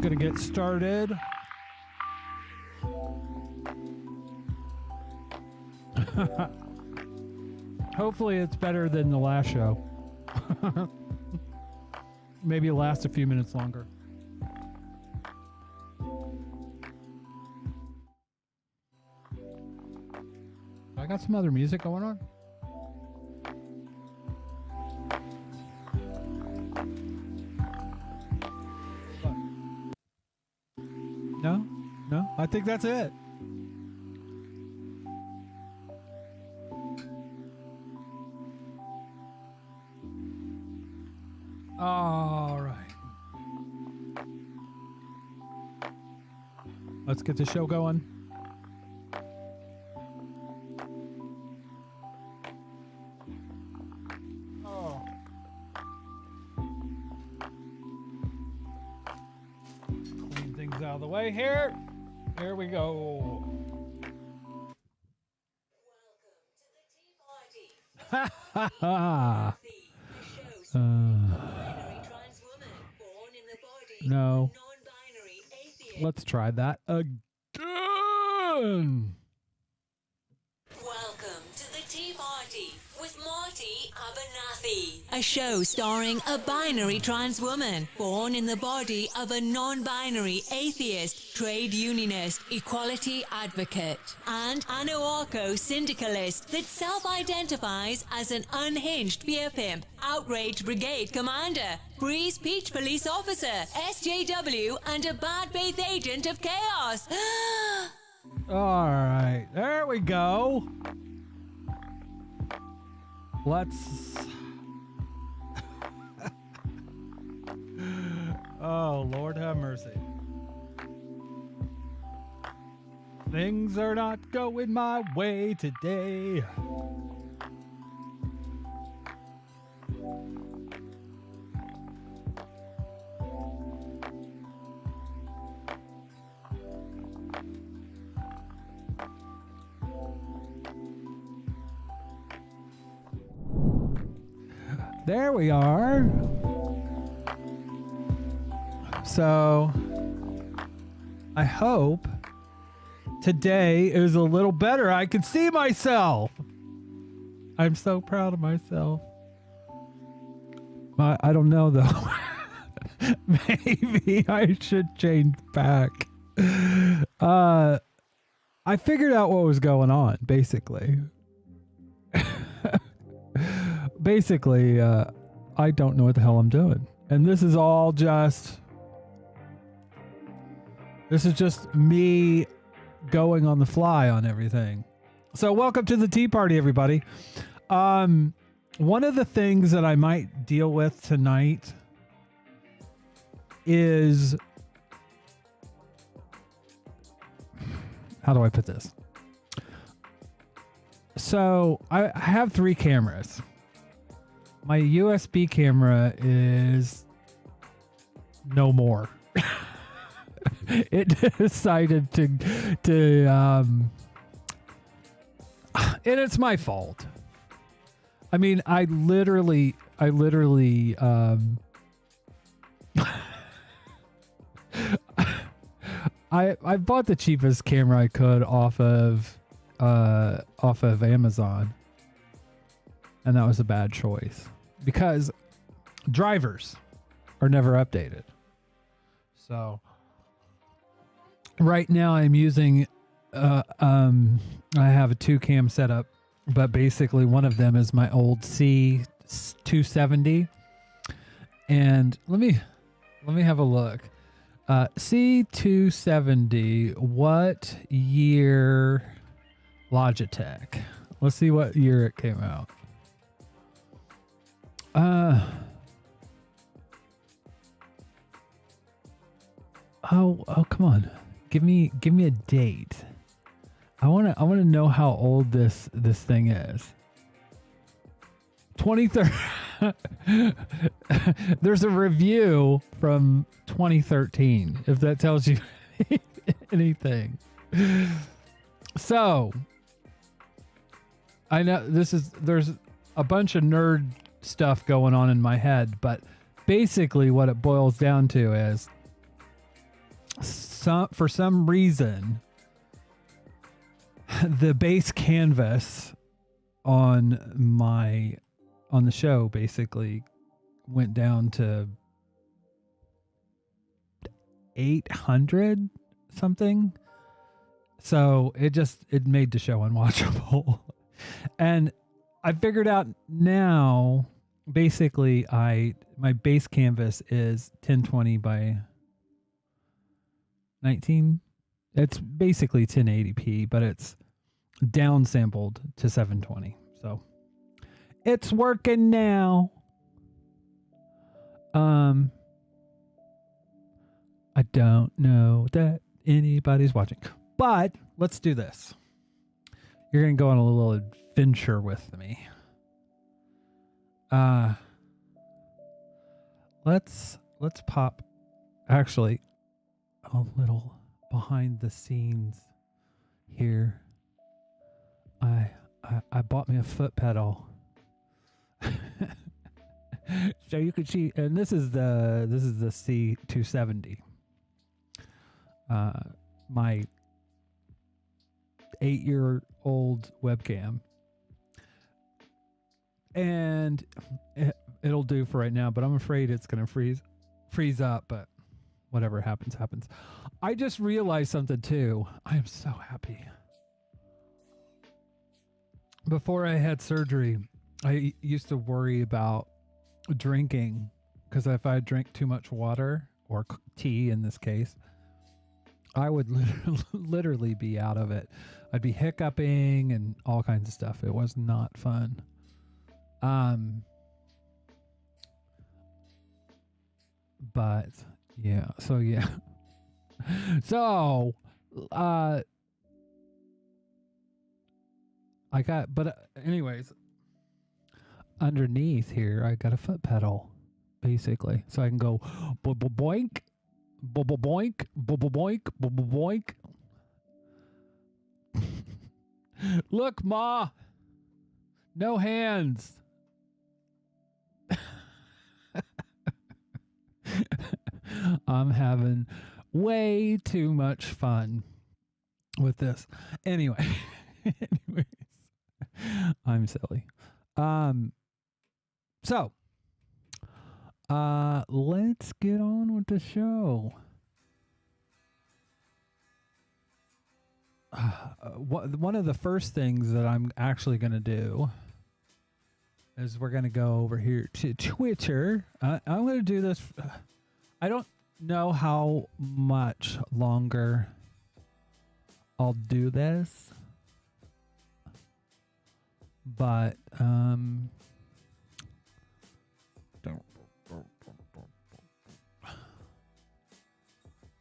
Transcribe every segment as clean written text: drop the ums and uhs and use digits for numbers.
Gonna get started. Hopefully it's better than the last show. Maybe it'll last a few minutes longer. I got some other music going on. No? No? I think that's it. All right. Let's get the show going. Oh. Clean things out of the way here. Here we go. Ha ha ha. No. Let's try that again. Welcome to the Tea Party with Marty Abernathy, a show starring a binary trans woman born in the body of a non-binary atheist, trade unionist, equality advocate, and anarcho syndicalist that self-identifies as an unhinged beer pimp, outrage brigade commander, Breeze Peach police officer, SJW, and a bad faith agent of chaos. All right, there we go. Let's... Oh, Lord have mercy. Things are not going my way today. There we are. So, I hope today is a little better. I can see myself. I'm so proud of myself. I don't know though. Maybe I should change back. I figured out what was going on, basically. Basically, I don't know what the hell I'm doing. And this is all just... This is just me going on the fly on everything. So welcome to the Tea Party, everybody. One of the things that I might deal with tonight is... How do I put this? So I have 3 cameras. My USB camera is no more. It decided to and it's my fault. I mean, I literally I bought the cheapest camera I could off of Amazon. And that was a bad choice because drivers are never updated. So right now I'm using, I have a 2-cam setup, but basically one of them is my old C270. And let me have a look. C270, what year Logitech? Let's see what year it came out. Oh, come on. Give me a date. I want to know how old this thing is. 2013. There's a review from 2013, if that tells you anything. So I know there's a bunch of nerd stuff going on in my head, but basically what it boils down to is for some reason the base canvas on the show basically went down to 800 something. So it made the show unwatchable. And I figured out now, basically my base canvas is 1020 by 19. It's basically 1080p, but it's downsampled to 720. So it's working now. I don't know that anybody's watching, but let's do this. You're going to go on a little adventure with me. Let's pop actually a little behind the scenes here. I bought me a foot pedal. So you could see, and this is the C270. My 8-year-old webcam. And it'll do for right now, but I'm afraid it's going to freeze up, but whatever happens. I just realized something too. I am so happy. Before I had surgery, I used to worry about drinking, because if I drank too much water, or tea in this case, I would literally be out of it. I'd be hiccuping and all kinds of stuff. It was not fun. But yeah, so I got, but anyways, underneath here, I got a foot pedal, basically. So I can go boink, boink, boink, boink. Look, Ma! No hands! I'm having way too much fun with this. Anyways, I'm silly. So let's get on with the show. One of the first things that I'm actually going to do is we're going to go over here to Twitter. I'm going to do this. I don't know how much longer I'll do this, but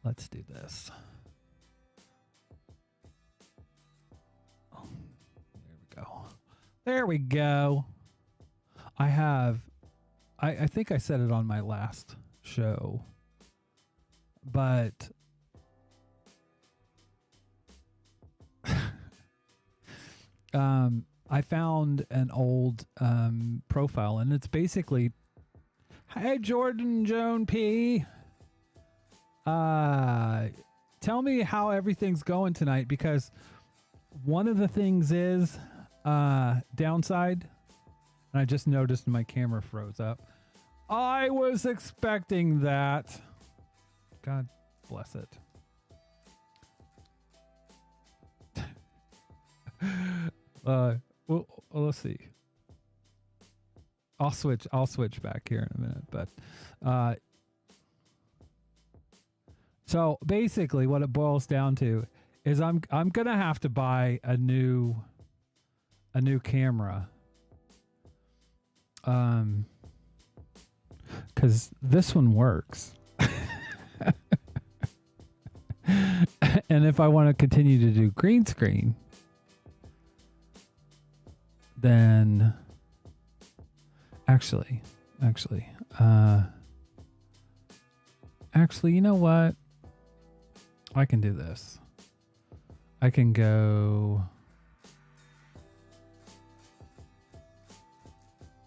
let's do this. Oh, there we go. I think I said it on my last show, but I found an old profile, and it's basically, "Hey Jordan Joan P, tell me how everything's going tonight, because one of the things is downside, and I just noticed my camera froze up. I was expecting that. God bless it. Well, let's see. I'll switch back here in a minute, but so basically what it boils down to is I'm gonna have to buy a new camera, because this one works. And if I want to continue to do green screen, then actually, you know what? I can do this. I can go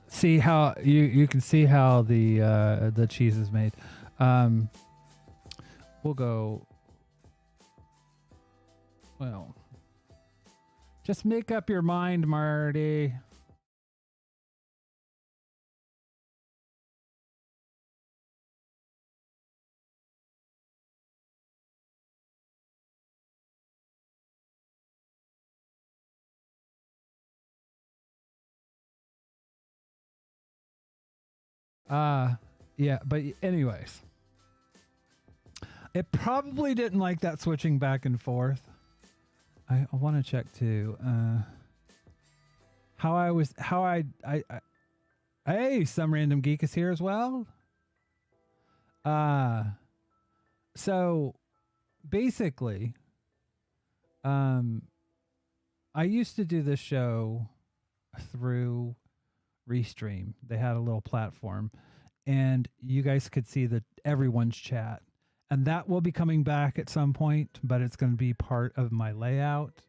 see how you can see how the cheese is made. We'll go. Well, just make up your mind, Marty. Yeah, but anyways, it probably didn't like that switching back and forth. I want to check too. Hey, some random geek is here as well. So basically, I used to do this show through Restream. They had a little platform, and you guys could see everyone's chat. And that will be coming back at some point, but it's going to be part of my layout.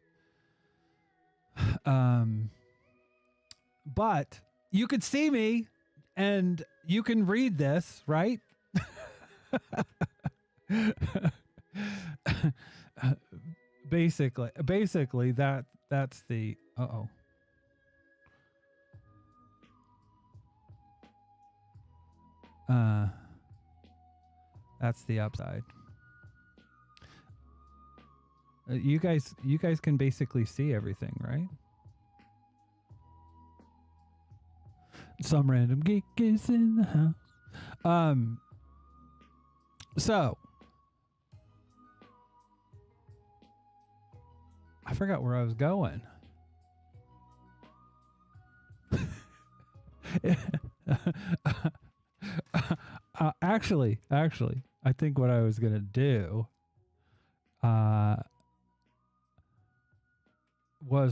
But you could see me and you can read this, right? Basically that's the that's the upside. You guys can basically see everything, right? Some random geek is in the house. So I forgot where I was going. Actually, I think what I was gonna do was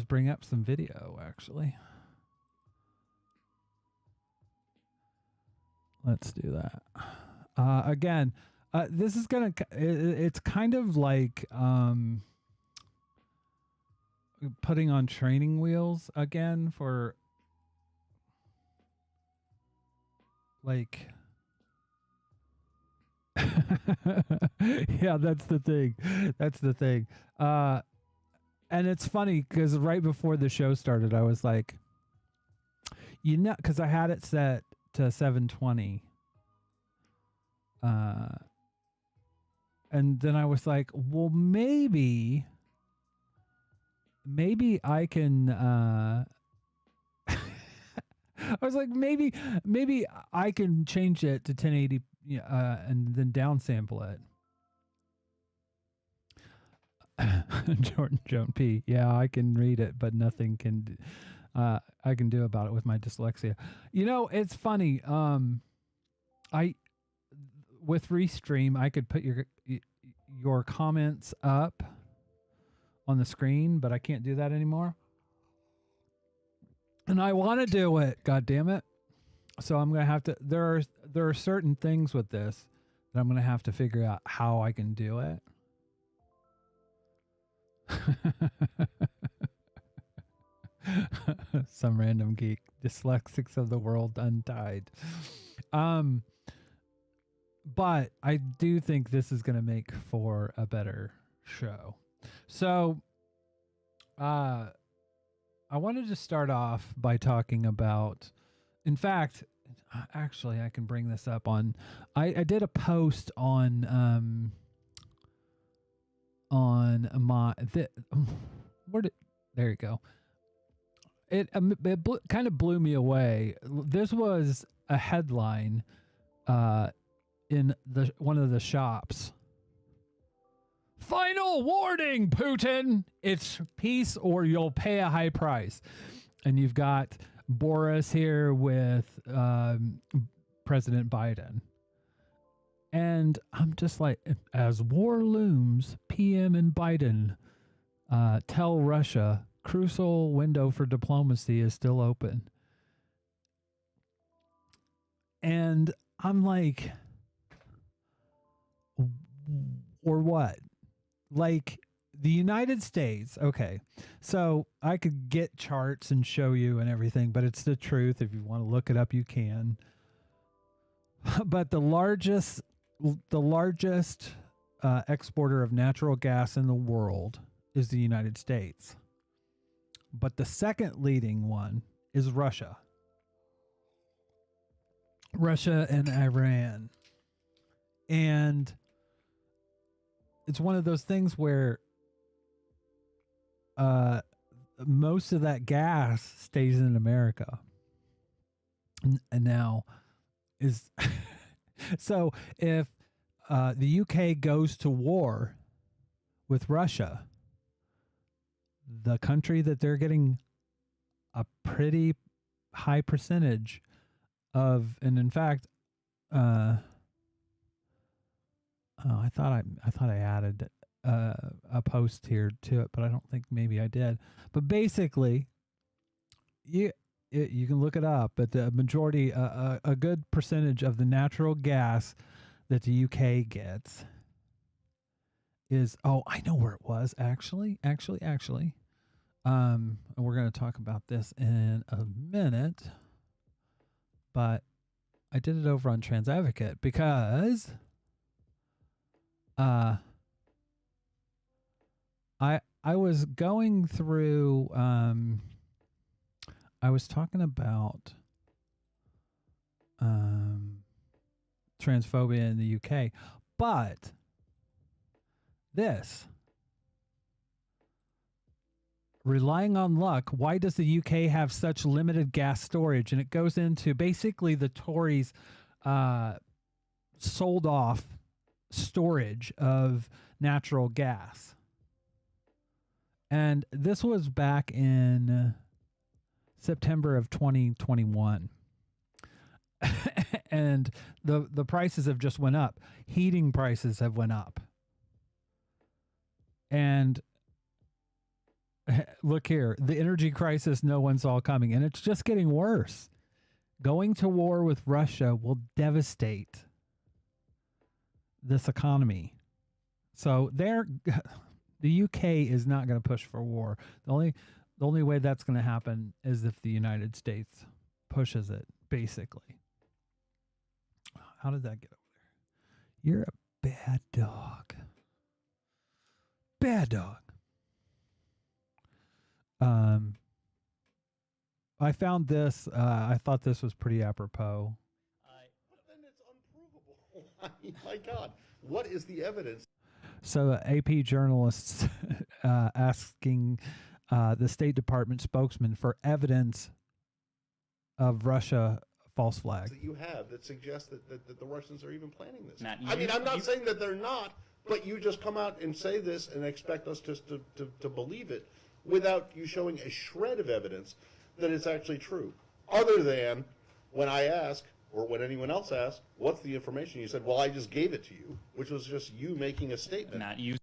bring up some video. Actually, let's do that again. This is gonna. It's kind of like putting on training wheels again for like. Yeah, that's the thing. And it's funny because right before the show started, I was like, because I had it set to 720. And then I was like, well, maybe I can. I was like, maybe I can change it to 1080, and then downsample it. Jordan Joan P. Yeah, I can read it, but nothing can. I can do about it with my dyslexia. It's funny. With Restream, I could put your comments up on the screen, but I can't do that anymore. And I want to do it. God damn it! So I'm gonna have to. There are certain things with this that I'm gonna have to figure out how I can do it. Some random geek, dyslexics of the world untied. But I do think this is going to make for a better show. So, I wanted to start off by talking about, in fact, actually, I can bring this up on, I did a post on my, there you go. It kind of blew me away. This was a headline, in one of the shops. Final warning, Putin! It's peace or you'll pay a high price. And you've got Boris here with President Biden. And I'm just like, as war looms, PM and Biden tell Russia crucial window for diplomacy is still open. And I'm like, or what? like the United States. Okay, so I could get charts and show you and everything, but it's the truth. If you want to look it up, you can. But the largest exporter of natural gas in the world is the United States. But the second leading one is Russia. Russia and Iran. And it's one of those things where most of that gas stays in America. And now is so if the UK goes to war with Russia, the country that they're getting a pretty high percentage of, and in fact, I thought I added a post here to it, but I don't think maybe I did. But basically, you can look it up, but the majority, a good percentage of the natural gas that the UK gets is, I know where it was, actually. And we're going to talk about this in a minute, but I did it over on Trans Advocate because I was going through, I was talking about transphobia in the UK, but this, relying on luck, why does the UK have such limited gas storage? And it goes into basically the Tories sold off storage of natural gas. And this was back in September of 2021. And the prices have just went up. Heating prices have went up. And look here, the energy crisis no one saw coming, and it's just getting worse. Going to war with Russia will devastate this economy. So the UK is not going to push for war. The only way that's going to happen is if the United States pushes it, basically. How did that get over there? You're a bad dog. Bad dog. I found this. I thought this was pretty apropos. But then it's unprovable. I mean, my God, what is the evidence? So AP journalists asking the State Department spokesman for evidence of Russia false flag. That you have that suggests that the Russians are even planning this. I mean, I'm not saying that they're not, but you just come out and say this and expect us just to believe it without you showing a shred of evidence that it's actually true. Other than when I ask, or when anyone else asks, what's the information? You said, well, I just gave it to you, which was just you making a statement. Not you.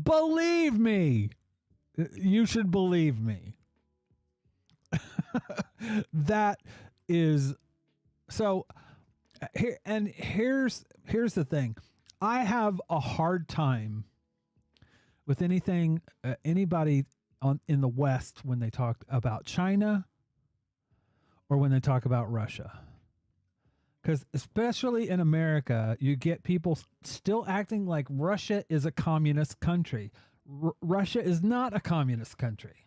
Believe me. You should believe me. That is so here, and here's the thing. I have a hard time with anything anybody in the West when they talk about China or when they talk about Russia. Because especially in America, you get people still acting like Russia is a communist country. Russia is not a communist country.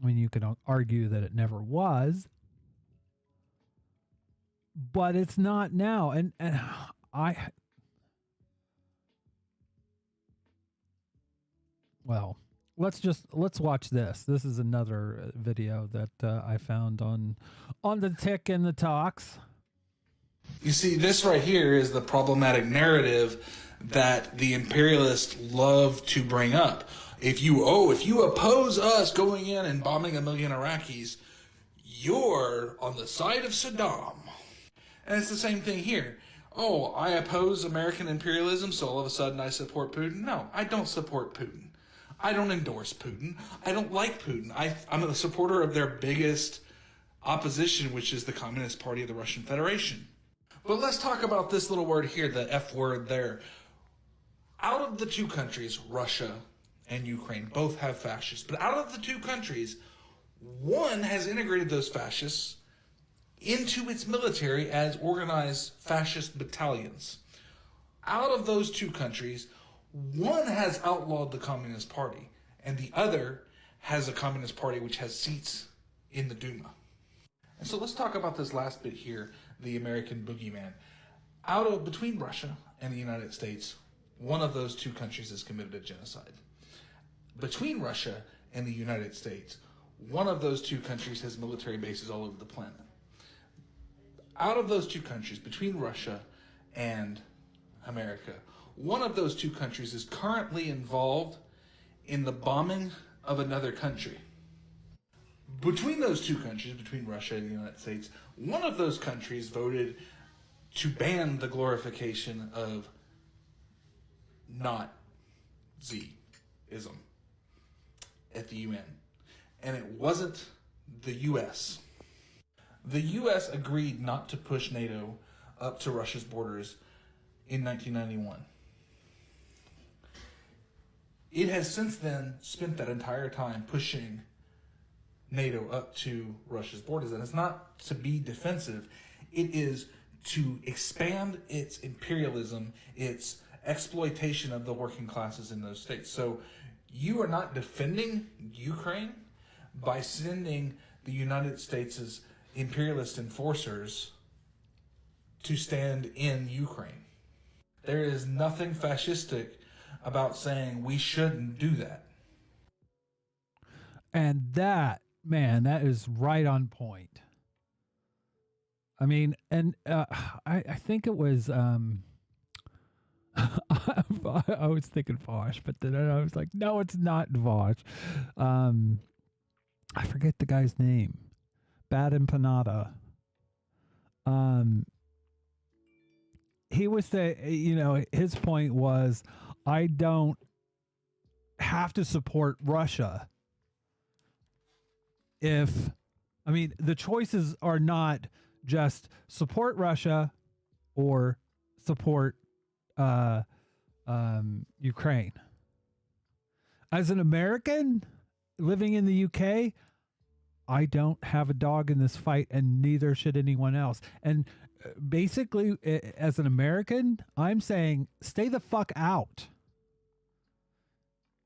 I mean, you could argue that it never was, but it's not now. And well, let's watch this. This is another video that I found on the Tick and the Talks. You see, this right here is the problematic narrative that the imperialists love to bring up. If you oppose us going in and bombing 1 million Iraqis, you're on the side of Saddam. And it's the same thing here. Oh, I oppose American imperialism, so all of a sudden I support Putin. No, I don't support Putin. I don't endorse Putin. I don't like Putin. I'm a supporter of their biggest opposition, which is the Communist Party of the Russian Federation. But let's talk about this little word here, the F word there. Out of the two countries, Russia and Ukraine both have fascists, but out of the two countries, one has integrated those fascists into its military as organized fascist battalions. Out of those two countries, one has outlawed the Communist Party, and the other has a Communist Party which has seats in the Duma. And so let's talk about this last bit here, the American boogeyman. Between Russia and the United States, one of those two countries has committed a genocide. Between Russia and the United States, one of those two countries has military bases all over the planet. Out of those two countries, between Russia and America, one of those two countries is currently involved in the bombing of another country. Between those two countries, between Russia and the United States, one of those countries voted to ban the glorification of Nazism at the UN. And it wasn't the U.S. The U.S. agreed not to push NATO up to Russia's borders in 1991. It has since then spent that entire time pushing NATO up to Russia's borders. And it's not to be defensive. It is to expand its imperialism, its exploitation of the working classes in those states. So you are not defending Ukraine by sending the United States' imperialist enforcers to stand in Ukraine. There is nothing fascistic about saying we shouldn't do that. And that, man, that is right on point. I mean, and I think it was, I was thinking Vosh, but then I was like, no, it's not Vosh. I forget the guy's name. Bad Empanada. He was saying, his point was, I don't have to support Russia the choices are not just support Russia or support Ukraine. As an American living in the UK, I don't have a dog in this fight, and neither should anyone else. And basically, as an American, I'm saying stay the fuck out.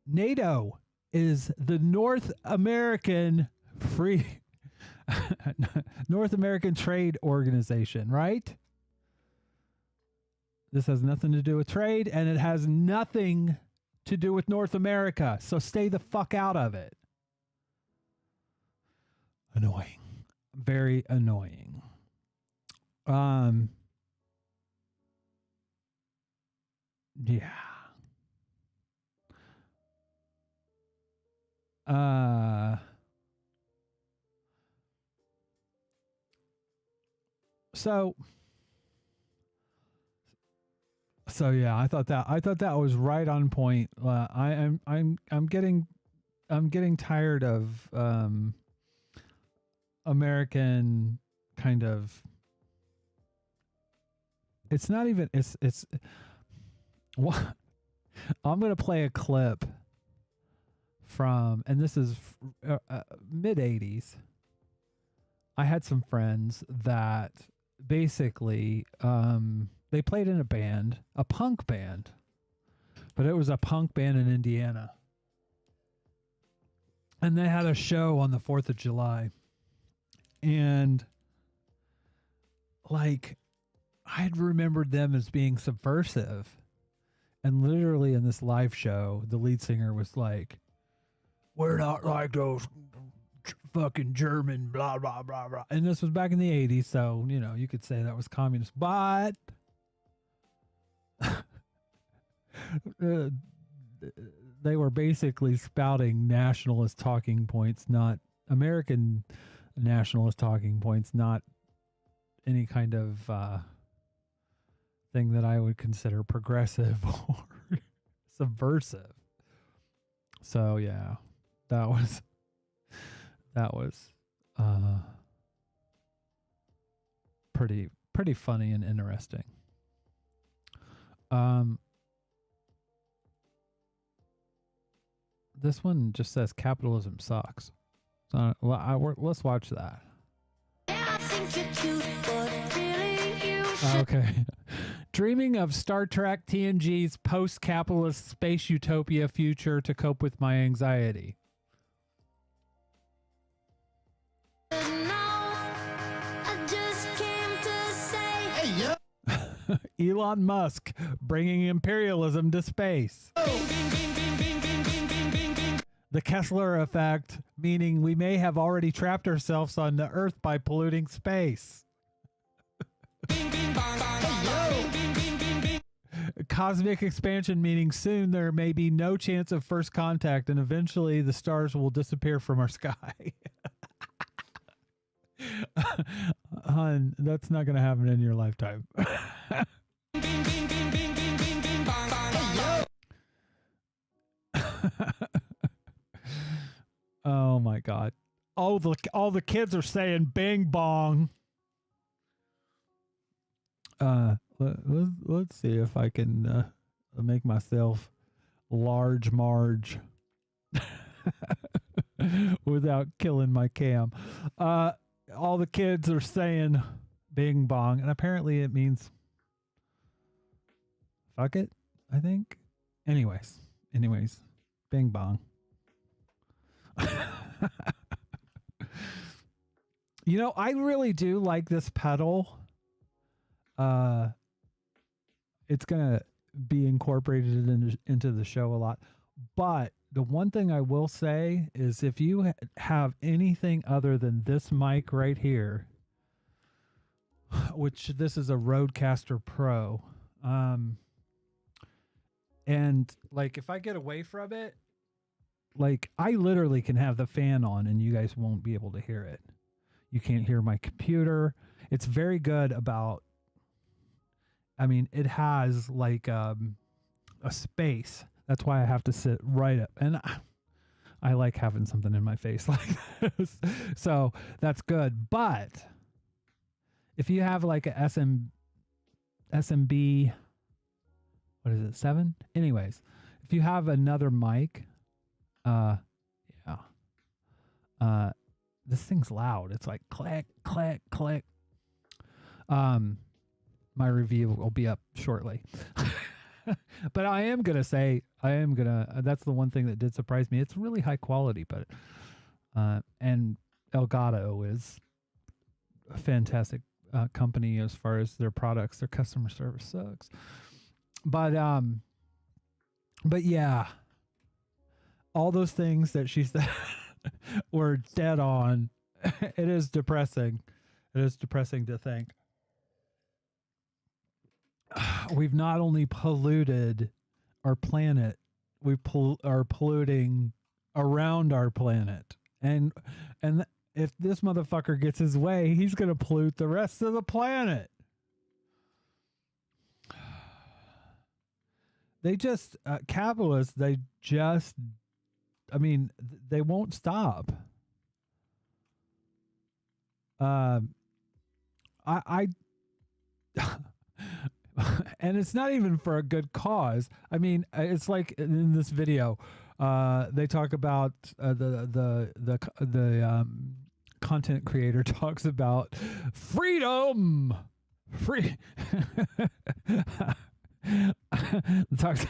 NATO is the North American North American Trade Organization, right? This has nothing to do with trade, and it has nothing to do with North America. So stay the fuck out of it. Annoying. Very annoying. Yeah. So yeah, I thought that was right on point. I'm getting tired of American kind of. It's not even. It's. What? I'm gonna play a clip from, and this is mid '80s. I had some friends that basically they played in a band, a punk band, but it was a punk band in Indiana. And they had a show on the 4th of July. And like, I had remembered them as being subversive. And literally in this live show, the lead singer was like, "We're not like those fucking German blah, blah, blah, blah." And this was back in the 80s. So, you could say that was communist, but they were basically spouting nationalist talking points, not American nationalist talking points, not any kind of thing that I would consider progressive or subversive. So yeah, that was pretty funny and interesting. This one just says capitalism sucks. So let's watch that. Okay. Dreaming of Star Trek TNG's post-capitalist space utopia future to cope with my anxiety. Elon Musk bringing imperialism to space. The Kessler effect, meaning we may have already trapped ourselves on the Earth by polluting space. Cosmic expansion, meaning soon there may be no chance of first contact and eventually the stars will disappear from our sky. Hun, that's not going to happen in your lifetime. Oh my God. All the kids are saying bing bong. Let's see if I can make myself large Marge without killing my cam. All the kids are saying bing bong, and apparently it means fuck it, I think. Anyways, bing bong. You know, I really do like this pedal. It's gonna be incorporated into the show a lot, but the one thing I will say is if you have anything other than this mic right here, which this is a Rodecaster Pro, and like if I get away from it, like I literally can have the fan on and you guys won't be able to hear it. You can't hear my computer. It's very good about, I mean, it has like a space. That's why I have to sit right up. And I like having something in my face like this. So that's good. But if you have like a SMB, what is it, 7? Anyways, if you have another mic, this thing's loud. It's like click, click, click. My review will be up shortly. But I am going to say, that's the one thing that did surprise me. It's really high quality, but, and Elgato is a fantastic company as far as their products. Their customer service sucks. But yeah, all those things that she said were dead on. It is depressing. It is depressing to think. We've not only polluted our planet, we are polluting around our planet. And if this motherfucker gets his way, he's going to pollute the rest of the planet. They just, capitalists, they won't stop. And it's not even for a good cause. I mean, it's like in this video, they talk about the content creator talks about freedom, talks.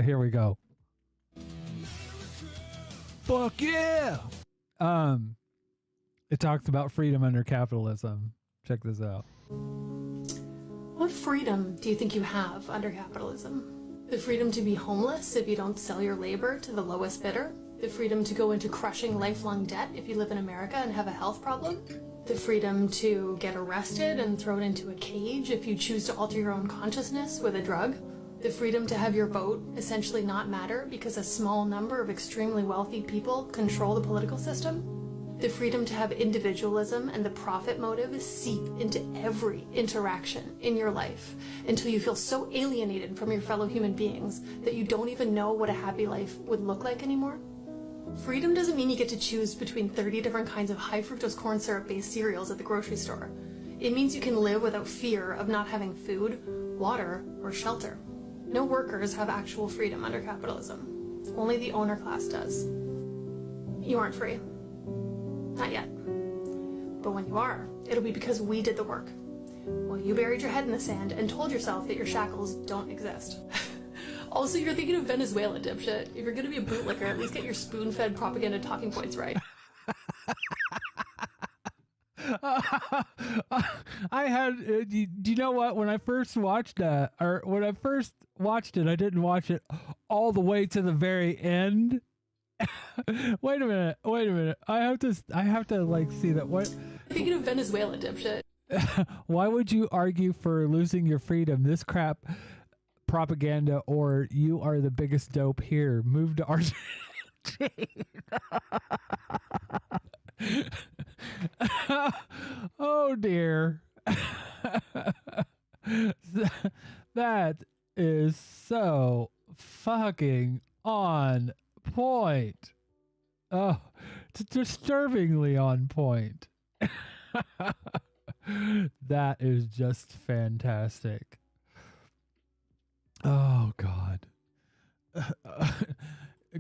Here we go. Fuck yeah. It talks about freedom under capitalism. Check this out. What freedom do you think you have under capitalism? The freedom to be homeless if you don't sell your labor to the lowest bidder? The freedom to go into crushing lifelong debt if you live in America and have a health problem? The freedom to get arrested and thrown into a cage if you choose to alter your own consciousness with a drug? The freedom to have your vote essentially not matter because a small number of extremely wealthy people control the political system? The freedom to have individualism and the profit motive seep into every interaction in your life until you feel so alienated from your fellow human beings that you don't even know what a happy life would look like anymore? Freedom doesn't mean you get to choose between 30 different kinds of high fructose corn syrup based cereals at the grocery store. It means you can live without fear of not having food, water, or shelter. No workers have actual freedom under capitalism. Only the owner class does. You aren't free. Not yet. But when you are, it'll be because we did the work. Well, you buried your head in the sand and told yourself that your shackles don't exist. Also, you're thinking of Venezuela, dipshit. If you're gonna be a bootlicker, at least get your spoon-fed propaganda talking points right. I had, do you know what? When I first watched that, or when I first watched it, I didn't watch it all the way to the very end. Wait a minute. I have to like see that. What? Thinking of Venezuela, dipshit. Why would you argue for losing your freedom? This crap propaganda, or you are the biggest dope here. Move to Argentina. Oh dear. That is so fucking on point. Oh, it's disturbingly on point. That is just fantastic. Oh God.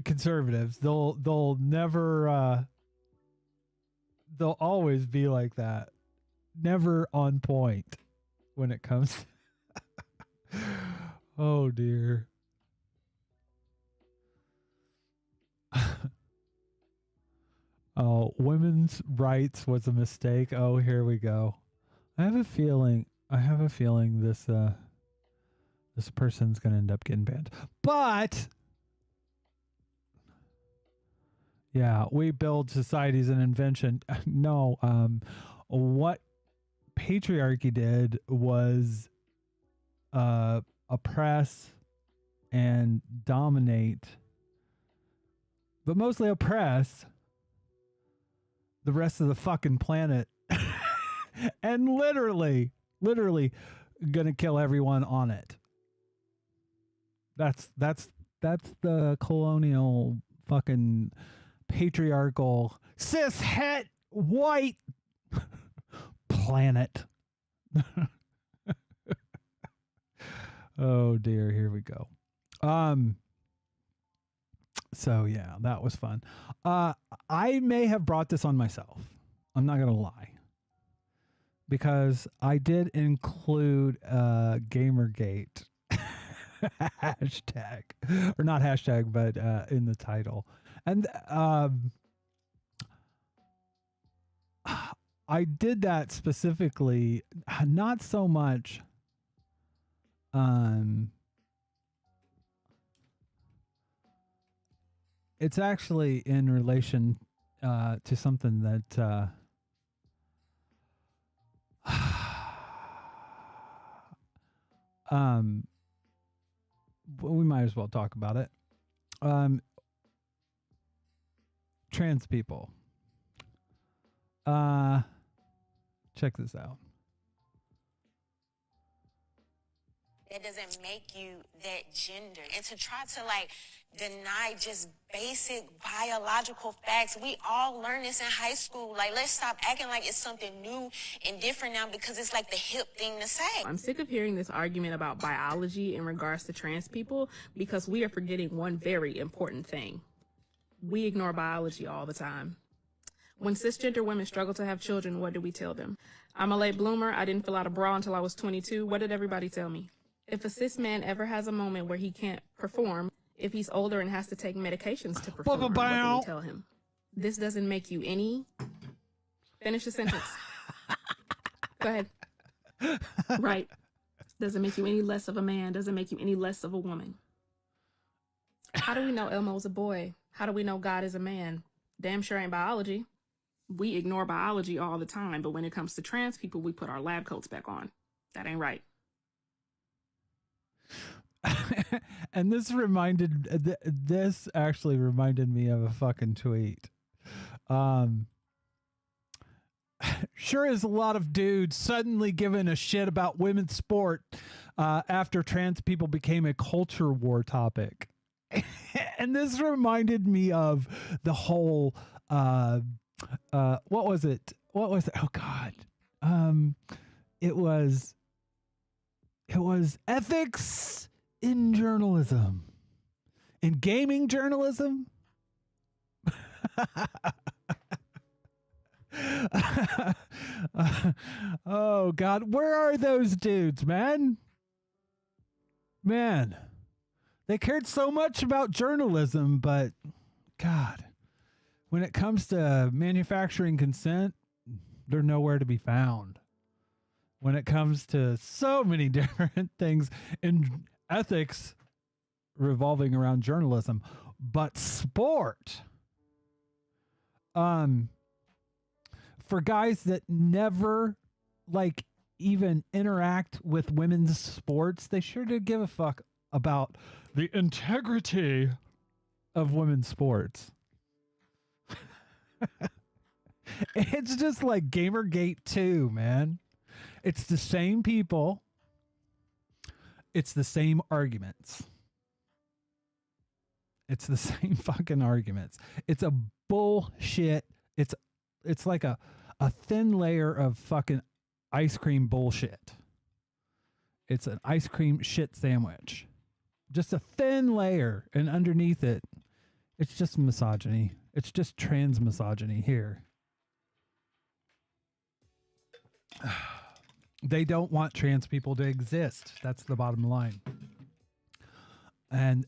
Conservatives, they'll never they'll always be like that. Never on point when it comes. Oh dear. Oh, women's rights was a mistake. Oh, here we go. I have a feeling this this person's gonna end up getting banned. But yeah, we build societies an invention. No, what patriarchy did was oppress and dominate, but mostly oppress the rest of the fucking planet. And literally gonna kill everyone on it. That's the colonial fucking patriarchal cis het white planet. Oh dear, here we go. So yeah, that was fun. I may have brought this on myself. I'm not gonna lie. Because I did include Gamergate hashtag, or not hashtag, but in the title. And I did that specifically, not so much it's actually in relation to something that we might as well talk about it. Trans people. Check this out. It doesn't make you that gender. And to try to like deny just basic biological facts. We all learn this in high school. Like, let's stop acting like it's something new and different now because it's like the hip thing to say. I'm sick of hearing this argument about biology in regards to trans people because we are forgetting one very important thing. We ignore biology all the time. When cisgender women struggle to have children, what do we tell them? I'm a late bloomer. I didn't fill out a bra until I was 22. What did everybody tell me? If a cis man ever has a moment where he can't perform, if he's older and has to take medications to perform, what do we tell him? This doesn't make you any... Finish the sentence. Go ahead. Right. Doesn't make you any less of a man. Doesn't make you any less of a woman. How do we know Elmo's a boy? How do we know God is a man? Damn sure ain't biology. We ignore biology all the time, but when it comes to trans people, we put our lab coats back on. That ain't right. And this actually reminded me of a fucking tweet. Sure is a lot of dudes suddenly giving a shit about women's sport after trans people became a culture war topic. And this reminded me of the whole what was it? Oh God. It was ethics in journalism. in gaming journalism. Oh God, where are those dudes, man? Man, they cared so much about journalism, but God, when it comes to manufacturing consent, they're nowhere to be found. When it comes to so many different things in ethics revolving around journalism, but sport, for guys that never like even interact with women's sports, they sure do give a fuck about the integrity of women's sports. It's just like Gamergate 2, man. It's the same people. It's the same arguments. It's the same fucking arguments. It's a bullshit. It's like a thin layer of fucking ice cream bullshit. It's an ice cream shit sandwich. Just a thin layer, and underneath it, it's just misogyny. It's just trans misogyny here. They don't want trans people to exist. That's the bottom line. And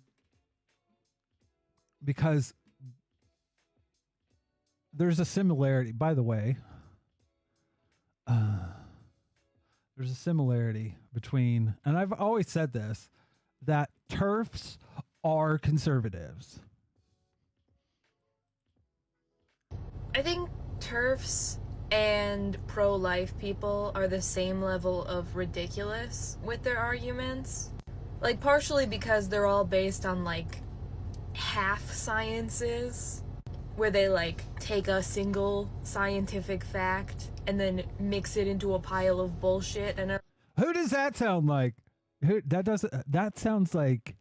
because there's a similarity, by the way, there's a similarity between, and I've always said this, that TERFs are conservatives. I think TERFs and pro-life people are the same level of ridiculous with their arguments. Like, partially because they're all based on, like, half sciences, where they, like, take a single scientific fact and then mix it into a pile of bullshit. And who does that sound like? Who that sounds like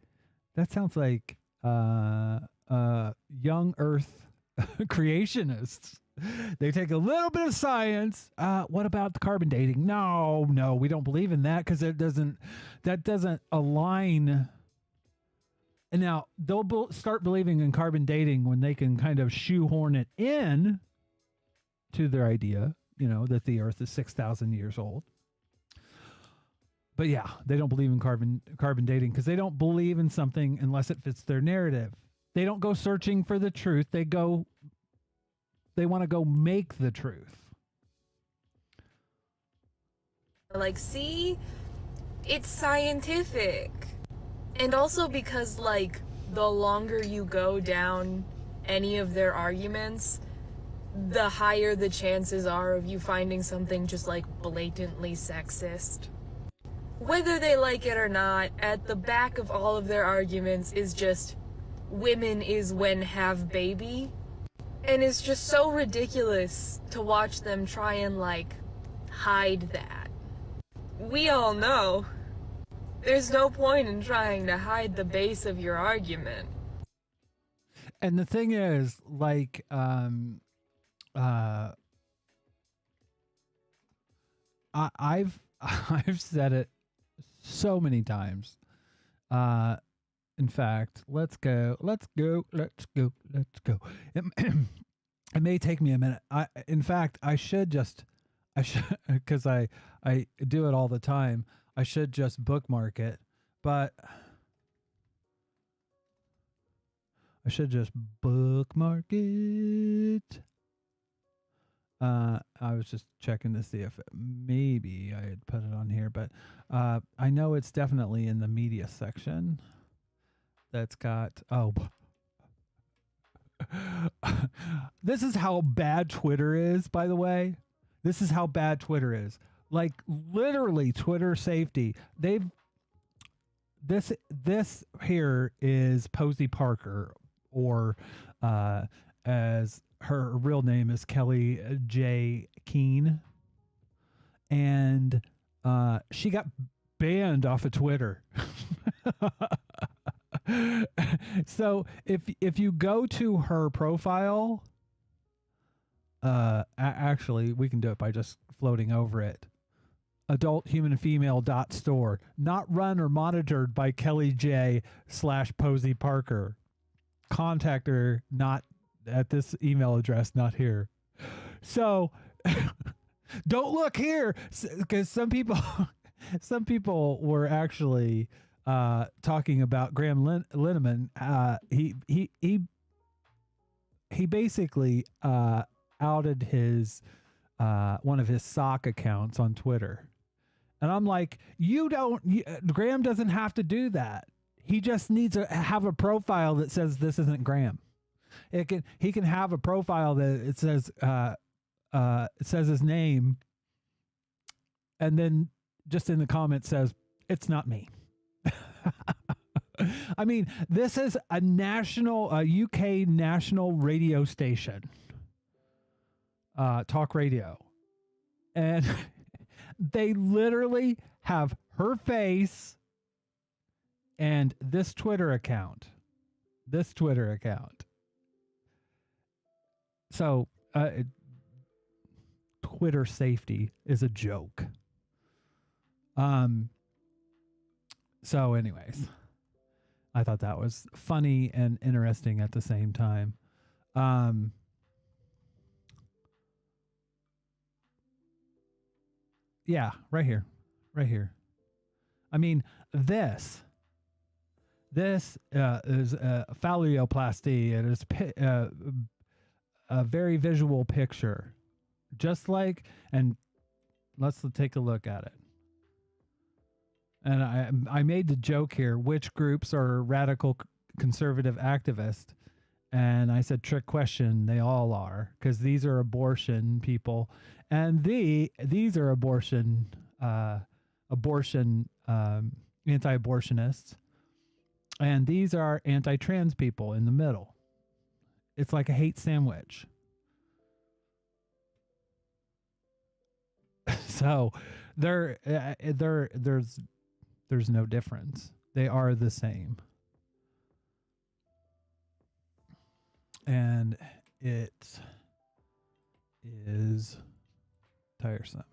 young Earth creationists. They take a little bit of science. What about the carbon dating? No, we don't believe in that because that doesn't align. And now they'll start believing in carbon dating when they can kind of shoehorn it in to their idea, that the Earth is 6,000 years old. But yeah, they don't believe in carbon dating because they don't believe in something unless it fits their narrative. They don't go searching for the truth. They want to go make the truth. like, see, it's scientific. And also because, like, the longer you go down any of their arguments, the higher the chances are of you finding something just, like, blatantly sexist. Whether they like it or not, at the back of all of their arguments is just, women is when have baby. And it's just so ridiculous to watch them try and, like, hide that. We all know there's no point in trying to hide the base of your argument. And the thing is, like, I've said it so many times. In fact, let's go. It may take me a minute. I should, because I do it all the time. I should just bookmark it, but I should just bookmark it. I was just checking to see if maybe I had put it on here, but I know it's definitely in the media section. That's got, this is how bad Twitter is, by the way. This is how bad Twitter is. Like, literally, Twitter safety. This here is Posey Parker, or as her real name is Kelly J. Keene. And she got banned off of Twitter. So if you go to her profile, actually we can do it by just floating over it. Adult human and female .store, not run or monitored by Kelly J / Posey Parker. contact her, not at this email address, not here. So don't look here, because some people were actually talking about Graham Lineman. He basically outed his one of his sock accounts on Twitter. And I'm like, Graham doesn't have to do that. He just needs to have a profile that says this isn't Graham. He can have a profile that it says his name, and then just in the comments says it's not me. I mean, this is a UK national radio station, talk radio, and they literally have her face and this Twitter account. So, Twitter safety is a joke. So anyways, I thought that was funny and interesting at the same time. Yeah, right here. I mean, this is phalloplasty. It is a very visual picture, just like, and let's take a look at it. And I made the joke here, which groups are radical conservative activists? And I said, trick question, they all are, because these are abortion people, and these are abortion anti-abortionists, and these are anti-trans people in the middle. It's like a hate sandwich. So there's no difference. They are the same. And it is tiresome.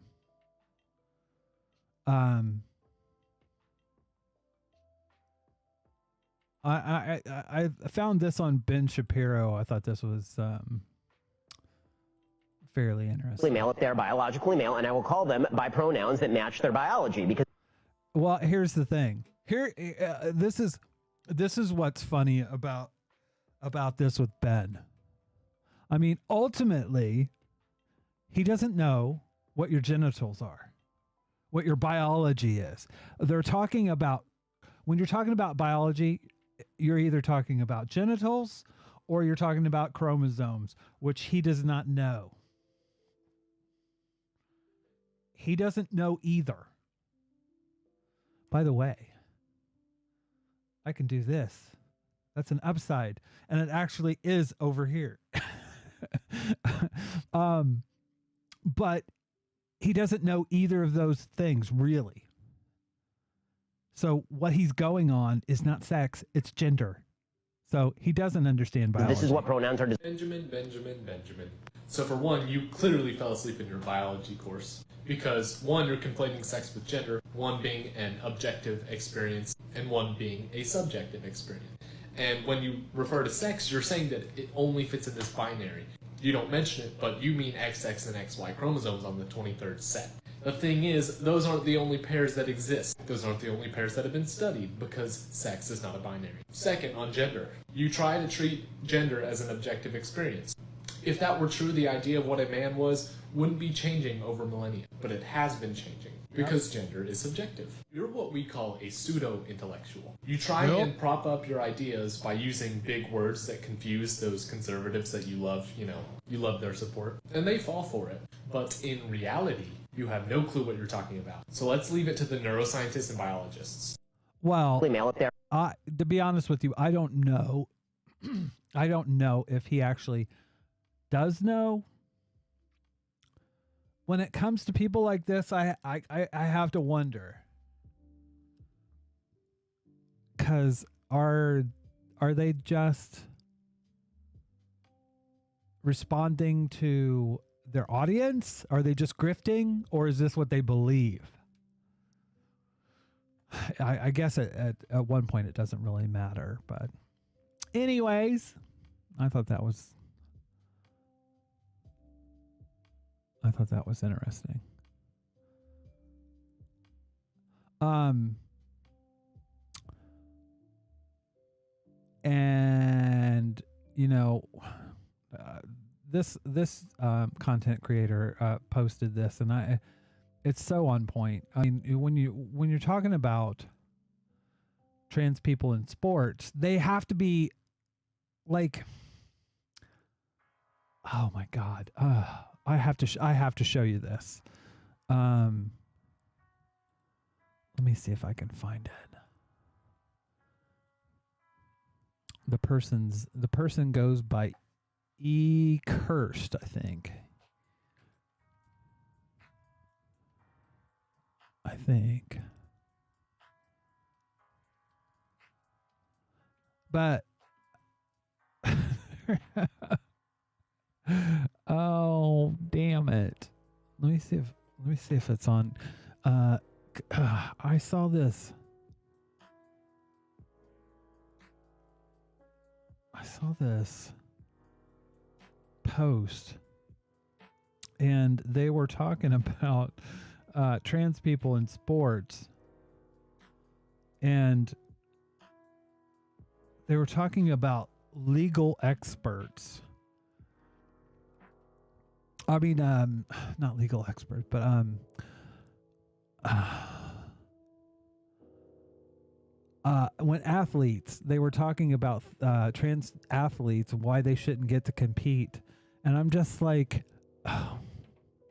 I found this on Ben Shapiro. I thought this was fairly interesting. Male if they're biologically male, and I will call them by pronouns that match their biology. Because, well, here's the thing. This is what's funny about this with Ben. I mean, ultimately, he doesn't know what your genitals are, what your biology is. They're talking about, when you're talking about biology, you're either talking about genitals or you're talking about chromosomes, which he does not know. He doesn't know either. By the way, I can do this. That's an upside, and it actually is over here. But he doesn't know either of those things, really. So what he's going on is not sex, it's gender. So he doesn't understand biology. This is what pronouns are. Benjamin. So for one, you clearly fell asleep in your biology course. Because one, you're conflating sex with gender, one being an objective experience, and one being a subjective experience. And when you refer to sex, you're saying that it only fits in this binary. You don't mention it, but you mean XX and XY chromosomes on the 23rd set. The thing is, those aren't the only pairs that exist. Those aren't the only pairs that have been studied, because sex is not a binary. Second, on gender. You try to treat gender as an objective experience. If that were true, the idea of what a man was wouldn't be changing over millennia, but it has been changing. Because gender is subjective. You're what we call a pseudo-intellectual. You try and prop up your ideas by using big words that confuse those conservatives that you love, you love their support, and they fall for it. But in reality, you have no clue what you're talking about. So let's leave it to the neuroscientists and biologists. Well, to be honest with you, I don't know. I don't know if he actually does know. When it comes to people like this, I have to wonder, because are they just responding to their audience? Are they just grifting, or is this what they believe? I guess at one point it doesn't really matter, but Anyways, I thought that was interesting. And you know, this content creator posted this, and it's so on point. I mean, when you're talking about trans people in sports, they have to be like, oh my God, I have to show you this. Let me see if I can find it. The person goes by E. Kirst, I think. But oh, damn it. Let me see if it's on. I saw this. Post, and they were talking about trans people in sports, and they were talking about legal experts. I mean, not legal experts, but when athletes, they were talking about trans athletes, why they shouldn't get to compete. And I'm just like, oh,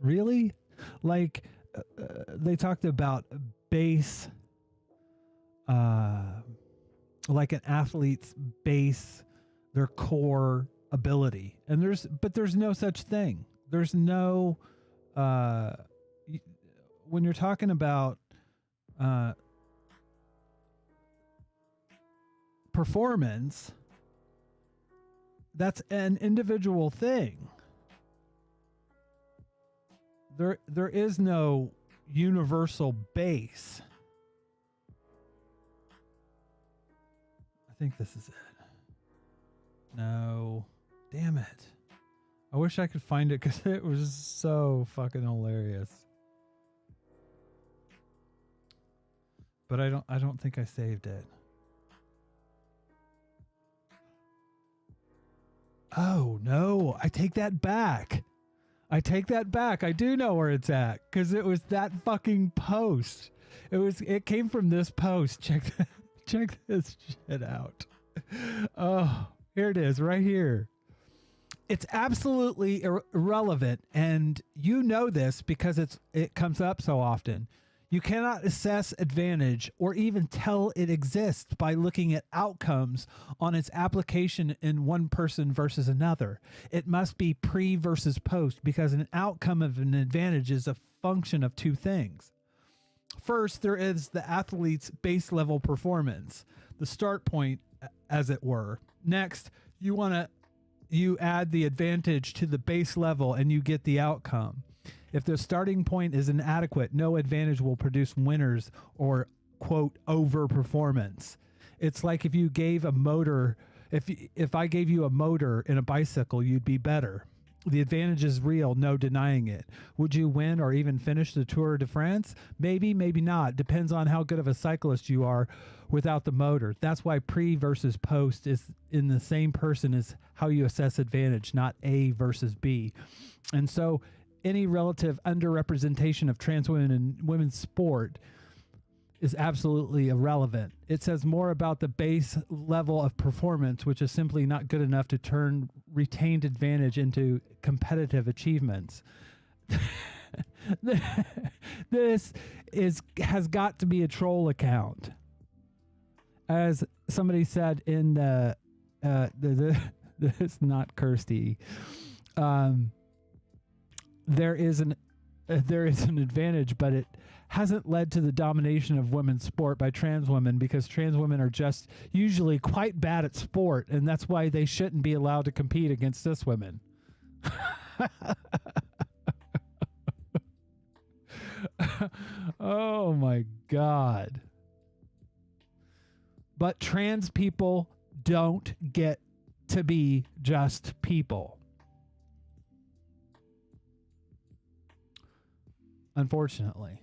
really? Like, they talked about base, like an athlete's base, their core ability. And there's no such thing. There's no, when you're talking about performance, that's an individual thing. There is no universal base. I think this is it. No. Damn it. I wish I could find it because it was so fucking hilarious. But I don't think I saved it. Oh no, I take that back. I do know where it's at because it was that fucking post. It came from this post. Check this shit out. Oh, here it is right here. It's absolutely irrelevant, and you know this because it comes up so often. You cannot assess advantage or even tell it exists by looking at outcomes on its application in one person versus another. It must be pre versus post because an outcome of an advantage is a function of two things. First, there is the athlete's base level performance, the start point, as it were. Next, you add the advantage to the base level and you get the outcome. If the starting point is inadequate, no advantage will produce winners or, quote, over performance. It's like if you gave a motor, if I gave you a motor in a bicycle, you'd be better. The advantage is real, no denying it. Would you win or even finish the Tour de France? Maybe, maybe not. Depends on how good of a cyclist you are without the motor. That's why pre versus post is in the same person as how you assess advantage, not A versus B. And so any relative underrepresentation of trans women in women's sport is absolutely irrelevant. It says more about the base level of performance, which is simply not good enough to turn retained advantage into competitive achievements. This has got to be a troll account. As somebody said in this not Kirsty, there is an advantage, but it hasn't led to the domination of women's sport by trans women because trans women are just usually quite bad at sport, and that's why they shouldn't be allowed to compete against cis women. Oh my God. But trans people don't get to be just people. Unfortunately.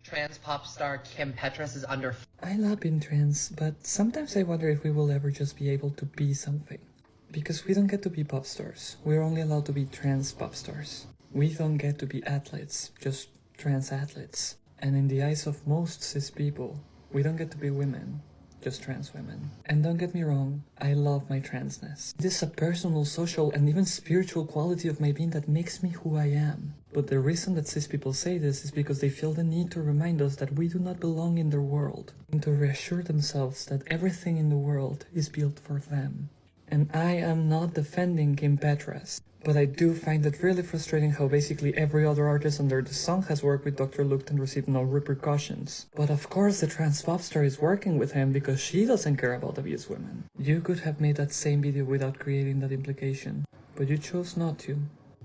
Trans pop star Kim Petras is under... I love being trans, but sometimes I wonder if we will ever just be able to be something. Because we don't get to be pop stars. We're only allowed to be trans pop stars. We don't get to be athletes, just trans athletes. And in the eyes of most cis people, we don't get to be women, just trans women. And don't get me wrong, I love my transness. It is a personal, social, and even spiritual quality of my being that makes me who I am. But the reason that cis people say this is because they feel the need to remind us that we do not belong in their world, and to reassure themselves that everything in the world is built for them. And I am not defending Kim Petras, but I do find it really frustrating how basically every other artist under the sun has worked with Dr. Luke and received no repercussions. But of course the trans pop star is working with him because she doesn't care about abused women. You could have made that same video without creating that implication, but you chose not to.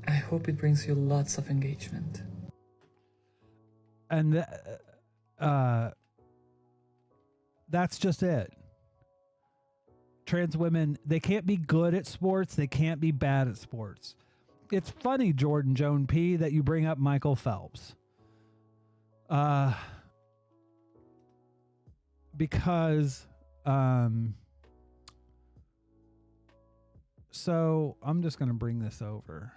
I hope it brings you lots of engagement. And that's just it. Trans women, they can't be good at sports. They can't be bad at sports. It's funny, Jordan Joan P., that you bring up Michael Phelps. Because, so I'm just going to bring this over.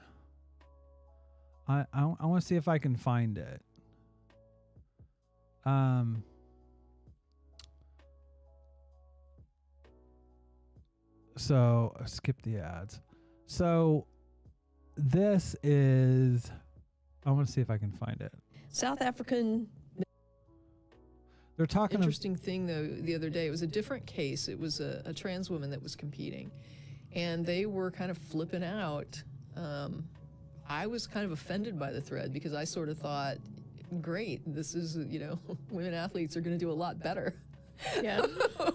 I want to see if I can find it. So skip the ads. So this is, I want to see if I can find it. South African. They're talking. Interesting thing though, the other day, it was a different case. It was a trans woman that was competing, and they were kind of flipping out. I was kind of offended by the thread because I sort of thought, great, this is, women athletes are going to do a lot better. Yeah,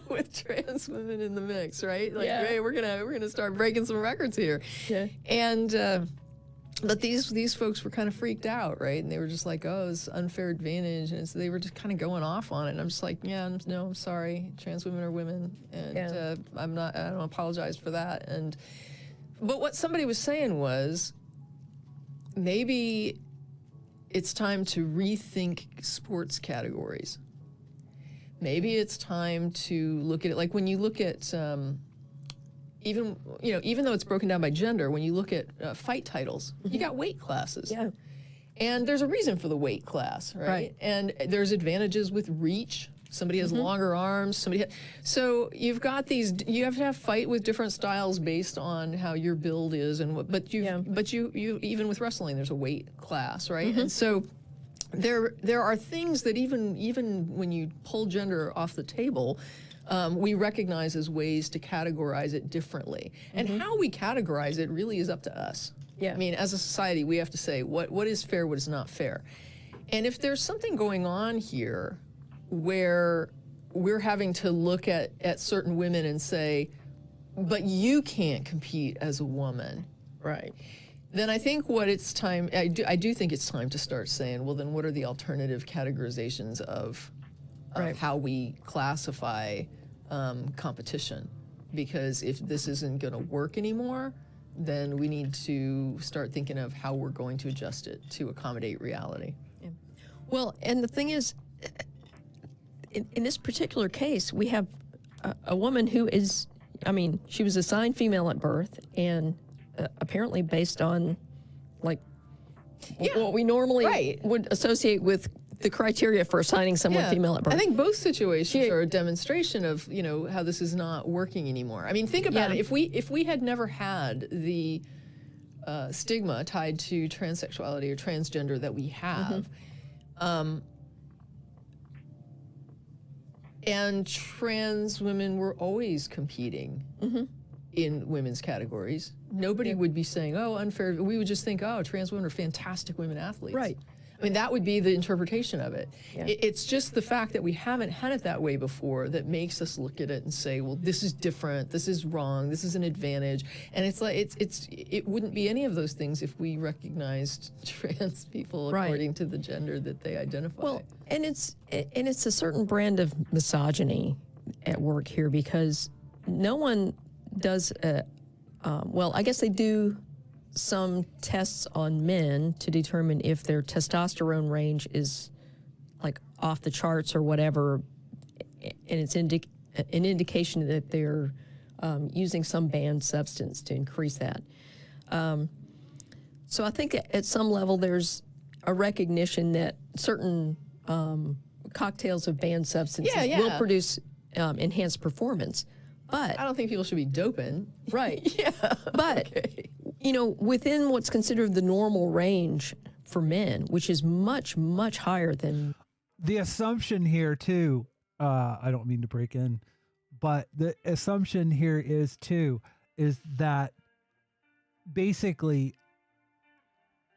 with trans women in the mix, right? Like, hey, we're gonna start breaking some records here. Yeah, and but these folks were kind of freaked out, right? And they were just like, oh, it's unfair advantage, and so they were just kind of going off on it. And I'm just like, I'm sorry, trans women are women, and I don't apologize for that. But what somebody was saying was, maybe it's time to rethink sports categories. Maybe it's time to look at it, like when you look at, even though it's broken down by gender, when you look at fight titles, you got weight classes. Yeah. And there's a reason for the weight class, right? And there's advantages with reach. Somebody has longer arms, so you've got you have to have fight with different styles based on how your build is, but you even with wrestling, there's a weight class, right? And so there are things that even when you pull gender off the table, we recognize as ways to categorize it differently. And how we categorize it really is up to us. Yeah. I mean, as a society, we have to say what is fair, what is not fair. And if there's something going on here where we're having to look at certain women and say, but you can't compete as a woman, right? Then I think it's time, I do think it's time to start saying, well, then what are the alternative categorizations of how we classify competition? Because if this isn't going to work anymore, then we need to start thinking of how we're going to adjust it to accommodate reality. Yeah. Well, and the thing is, in this particular case, we have a woman who is, she was assigned female at birth, and apparently based on, what we normally would associate with the criteria for assigning someone female at birth. I think both situations are a demonstration of, how this is not working anymore. I mean, think about it. If we had never had the stigma tied to transsexuality or transgender that we have, and trans women were always competing in women's categories, nobody would be saying, oh, unfair. We would just think, oh, trans women are fantastic women athletes. Right. I mean, that would be the interpretation of it. Yeah. It's just the fact that we haven't had it that way before that makes us look at it and say, well, this is different, this is wrong, this is an advantage. And it's like, it wouldn't be any of those things if we recognized trans people according to the gender that they identify. Well, and it's a certain brand of misogyny at work here, because no one does, well, I guess they do some tests on men to determine if their testosterone range is like off the charts or whatever, and it's an indication that they're using some banned substance to increase that. So I think at some level there's a recognition that certain cocktails of banned substances will produce enhanced performance. But I don't think people should be doping. Right. But, you know, within what's considered the normal range for men, which is much, much higher than... The assumption here, too, I don't mean to break in, but the assumption here is that basically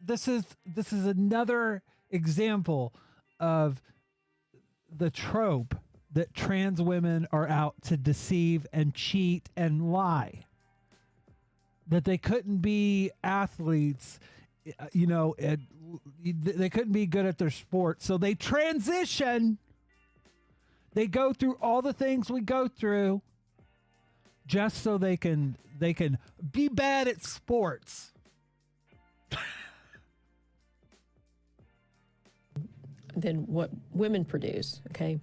this is another example of the trope that trans women are out to deceive and cheat and lie. That they couldn't be athletes, you know, they couldn't be good at their sport, so they transition. They go through all the things we go through just so they can be bad at sports. Than what women produce, okay?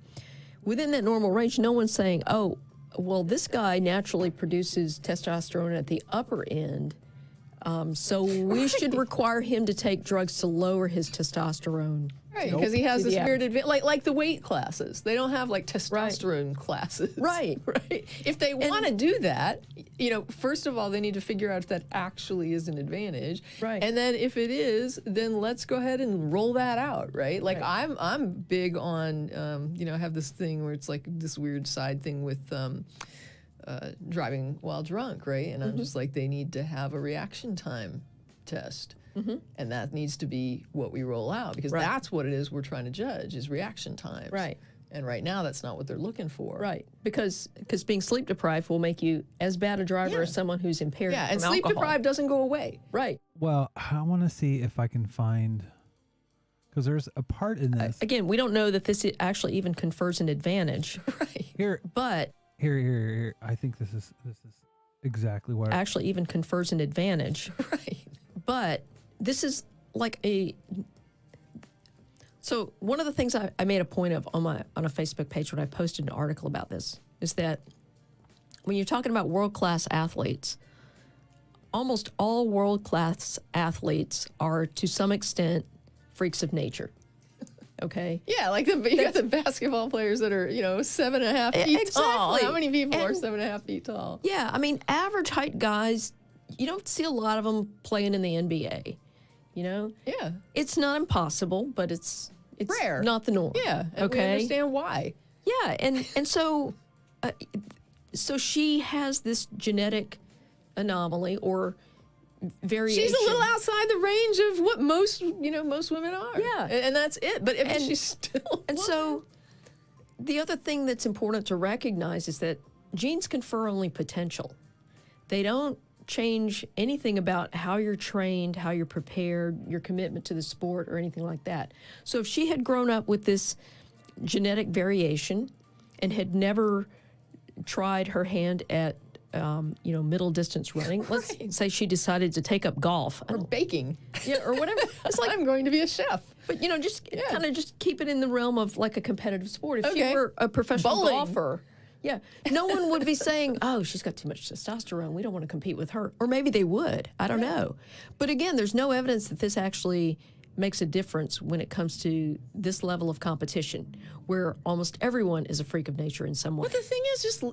Within that normal range, no one's saying, oh, well, this guy naturally produces testosterone at the upper end, so we should require him to take drugs to lower his testosterone. Right, because he has this weird advantage, like the weight classes. They don't have like testosterone classes. Right. Right. If they want to do that, you know, first of all, they need to figure out if that actually is an advantage. Right. And then if it is, then let's go ahead and roll that out, right? Like I'm big on, you know, I have this thing where it's like this weird side thing with driving while drunk, right? And I'm just like, they need to have a reaction time test. And that needs to be what we roll out, because that's what it is we're trying to judge, is reaction times. Right. And right now, that's not what they're looking for. Right. Because being sleep deprived will make you as bad a driver as someone who's impaired from and sleep alcohol. deprived doesn't go away. Right. Well, I want to see if I can find, because there's a part in this. Again, we don't know that this actually even confers an advantage. Right. Here, but here. I think this is exactly what actually even confers an advantage. Right. But this is like so one of the things I made a point of on a Facebook page when I posted an article about this is that when you're talking about world-class athletes, almost all world-class athletes are to some extent freaks of nature. Okay. Yeah, like you got the basketball players that are, you know, 7.5 feet tall. How many people are 7.5 feet tall? Yeah, I mean, average height guys, you don't see a lot of them playing in the NBA. You know? Yeah. It's not impossible, but it's rare. Not the norm. Yeah. And we understand why. Yeah, and so so she has this genetic anomaly or variation. She's a little outside the range of what most women are. Yeah. And that's it. But I mean, she's still And so the other thing that's important to recognize is that genes confer only potential. They don't change anything about how you're trained, how you're prepared, your commitment to the sport, or anything like that. So if she had grown up with this genetic variation and had never tried her hand at middle distance running, let's say she decided to take up golf or baking, or whatever. It's like, I'm going to be a chef. But just kind of just keep it in the realm of like a competitive sport. If she were a professional golfer. Yeah, no one would be saying, oh, she's got too much testosterone, we don't want to compete with her. Or maybe they would, I don't know. But again, there's no evidence that this actually makes a difference when it comes to this level of competition, where almost everyone is a freak of nature in some way. But the thing is,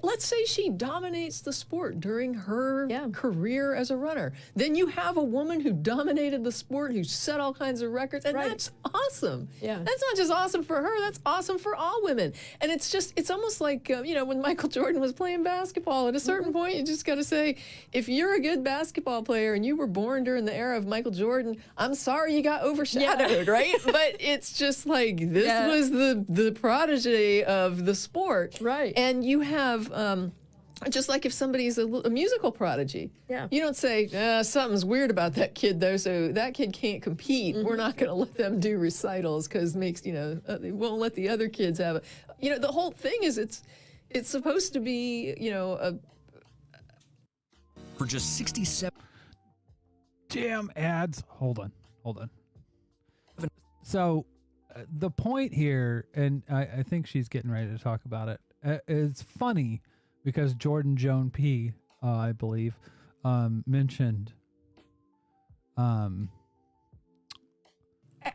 let's say she dominates the sport during her career as a runner. Then you have a woman who dominated the sport, who set all kinds of records, and that's awesome. Yeah. That's not just awesome for her, that's awesome for all women. And it's almost like, when Michael Jordan was playing basketball, at a certain point, you just got to say, if you're a good basketball player and you were born during the era of Michael Jordan, I'm sorry you got overshadowed, right? But it's just like, this was the prodigy of the sport. Right. And you have, just like if somebody's a musical prodigy. Yeah. You don't say, something's weird about that kid, though, so that kid can't compete. We're not going to let them do recitals because they won't let the other kids have it. The whole thing is It's supposed to be, For just 67. Damn ads. Hold on. So the point here, and I think she's getting ready to talk about it. It's funny because Jordan Joan P, I believe, mentioned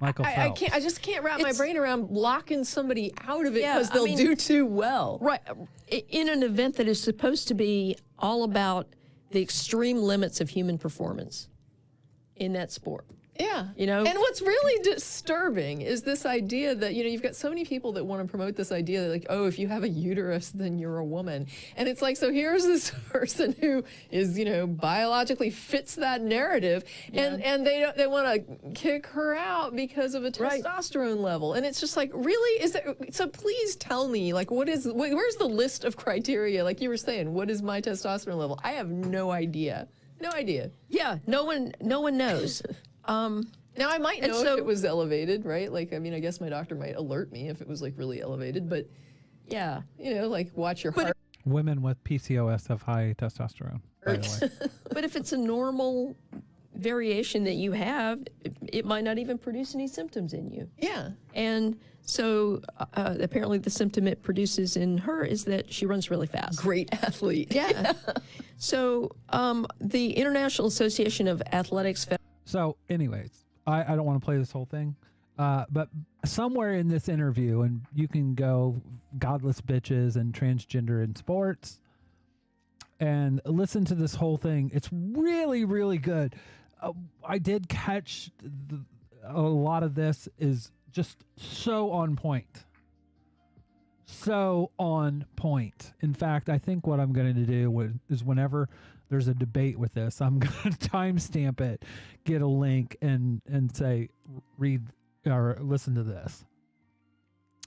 Michael Phelps. I just can't wrap my brain around locking somebody out of it because they'll do too well. Right. In an event that is supposed to be all about the extreme limits of human performance in that sport. Yeah. And what's really disturbing is this idea that, you've got so many people that want to promote this idea that, like, oh, if you have a uterus, then you're a woman. And it's like, so here's this person who is, biologically fits that narrative, and they want to kick her out because of a testosterone level. And it's just like, really? So please tell me, like, where's the list of criteria? Like you were saying, what is my testosterone level? I have no idea. No idea. Yeah, no one knows. Now I might know if it was elevated, right? Like, I mean, I guess my doctor might alert me if it was like really elevated, but yeah, like watch your heart. Women with PCOS have high testosterone, by the way. But if it's a normal variation that you have, it might not even produce any symptoms in you. Yeah. And so apparently the symptom it produces in her is that she runs really fast. Great athlete. Yeah. So the International Association of Athletics. So anyways, I don't want to play this whole thing, but somewhere in this interview, and you can go godless bitches and transgender in sports and listen to this whole thing. It's really, really good. I did catch a lot of this is just so on point. So on point. In fact, I think what I'm going to do is whenever there's a debate with this, I'm going to timestamp it, get a link, and say, read or listen to this.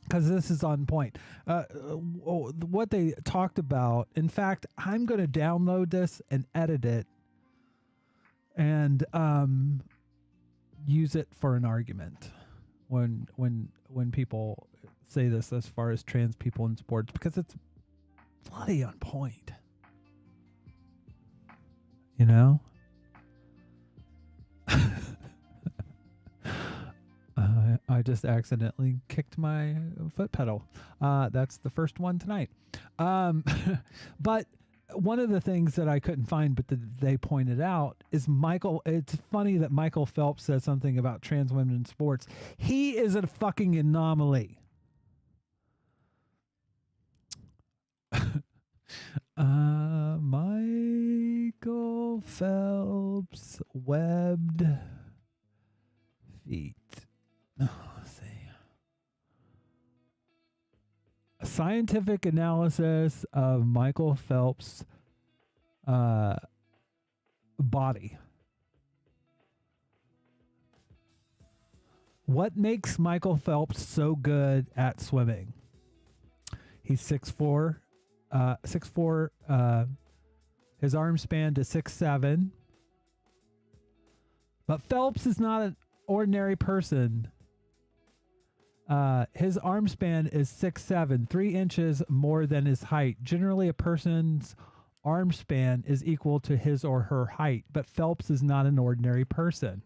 Because this is on point. What they talked about, in fact, I'm going to download this and edit it and use it for an argument when people say this as far as trans people in sports, because it's bloody on point. I just accidentally kicked my foot pedal. That's the first one tonight. But one of the things that I couldn't find, but that they pointed out, is it's funny that Michael Phelps said something about trans women in sports. He is a fucking anomaly. Michael Phelps webbed feet. Let's see. A scientific analysis of Michael Phelps' body. What makes Michael Phelps so good at swimming? He's 6'4". 6'4", his arm span to 6'7". But Phelps is not an ordinary person. His arm span is 6'7", 3 inches more than his height. Generally, a person's arm span is equal to his or her height, but Phelps is not an ordinary person.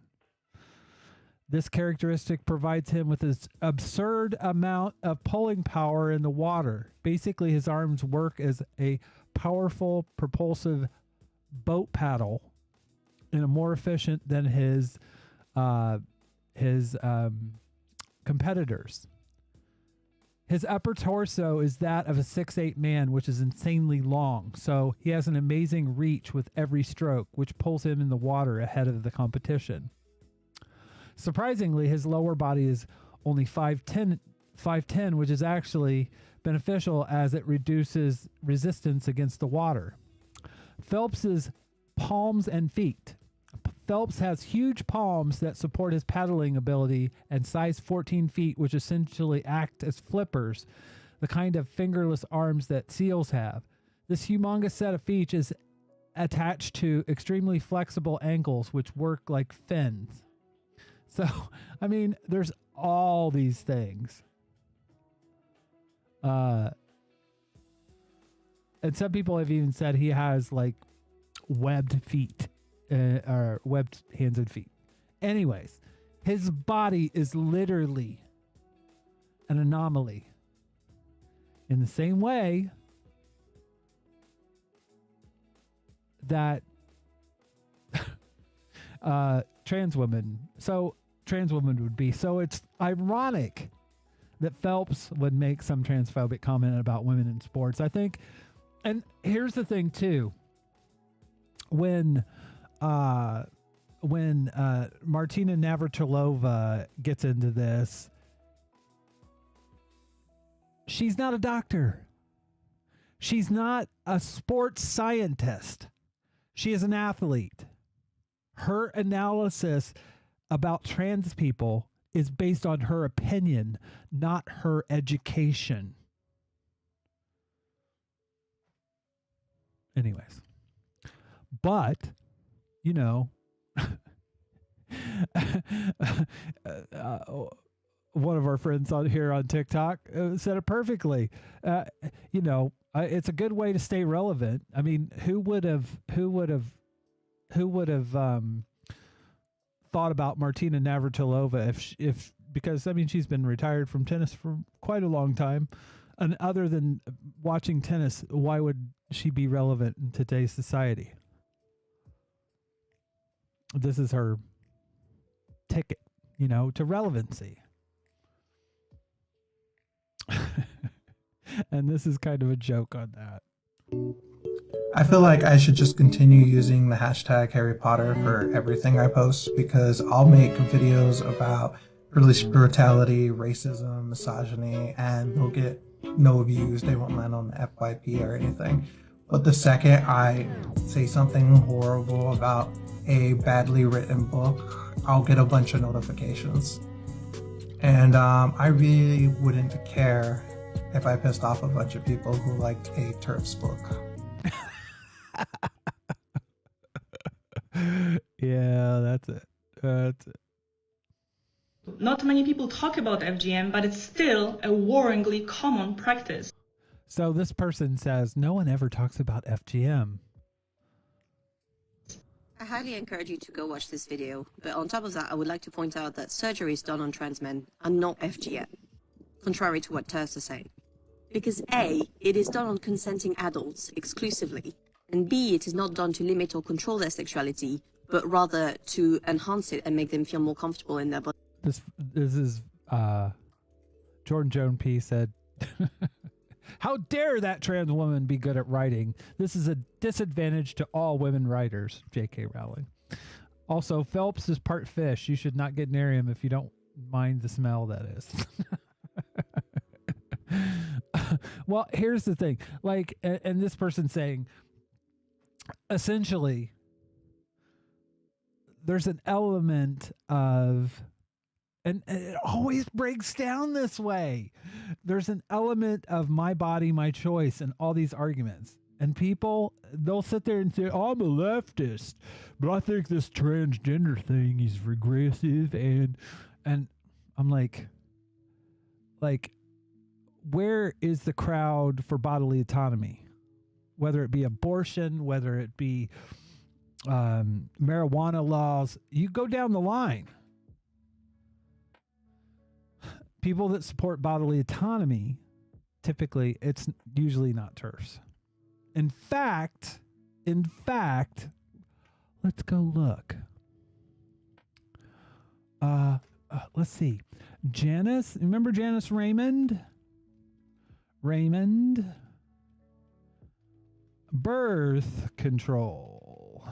This characteristic provides him with this absurd amount of pulling power in the water. Basically, his arms work as a powerful, propulsive boat paddle and are more efficient than his competitors. His upper torso is that of a 6'8" man, which is insanely long. So he has an amazing reach with every stroke, which pulls him in the water ahead of the competition. Surprisingly, his lower body is only 5'10", which is actually beneficial as it reduces resistance against the water. Phelps's palms and feet. Phelps has huge palms that support his paddling ability and size 14 feet, which essentially act as flippers, the kind of fingerless arms that seals have. This humongous set of feet is attached to extremely flexible ankles, which work like fins. So, I mean, there's all these things. And some people have even said he has like webbed feet, or webbed hands and feet. Anyways, his body is literally an anomaly. In the same way that trans women would be. So it's ironic that Phelps would make some transphobic comment about women in sports. I think, and here's the thing too. When Martina Navratilova gets into this, she's not a doctor. She's not a sports scientist. She is an athlete. Her analysis about trans people is based on her opinion, not her education. Anyways. But, you know, one of our friends on here on TikTok said it perfectly. You know, it's a good way to stay relevant. I mean, who would have thought about Martina Navratilova if because I mean she's been retired from tennis for quite a long time, and other than watching tennis, why would she be relevant in today's society? This is her ticket, you know, to relevancy. And this is kind of a joke on that. I feel like I should just continue using the hashtag Harry Potter for everything I post, because I'll make videos about religious brutality, racism, misogyny, and they'll get no views. They won't land on the FYP or anything. But the second I say something horrible about a badly written book, I'll get a bunch of notifications. And I really wouldn't care if I pissed off a bunch of people who liked a TERF's book. Yeah, that's it. That's it. Not many people talk about FGM, but it's still a worryingly common practice. So this person says, no one ever talks about FGM. I highly encourage you to go watch this video, but on top of that, I would like to point out that surgeries done on trans men are not FGM, contrary to what TERFs are saying. Because A, it is done on consenting adults exclusively, and B, it is not done to limit or control their sexuality, but rather to enhance it and make them feel more comfortable in their body. This is Jordan Joan P said, how dare that trans woman be good at writing? This is a disadvantage to all women writers. J.K. Rowling. Also, Phelps is part fish. You should not get near him if you don't mind the smell, that is. Well, here's the thing. Like, and this person saying, essentially, there's an element of, and it always breaks down this way. There's an element of my body, my choice, and all these arguments. And people, they'll sit there and say, oh, I'm a leftist, but I think this transgender thing is regressive. And I'm like, where is the crowd for bodily autonomy? Whether it be abortion, whether it be marijuana laws, you go down the line. People that support bodily autonomy, typically, it's usually not TERFs. In fact, let's go look. Let's see. Janice, remember Janice Raymond? Birth control.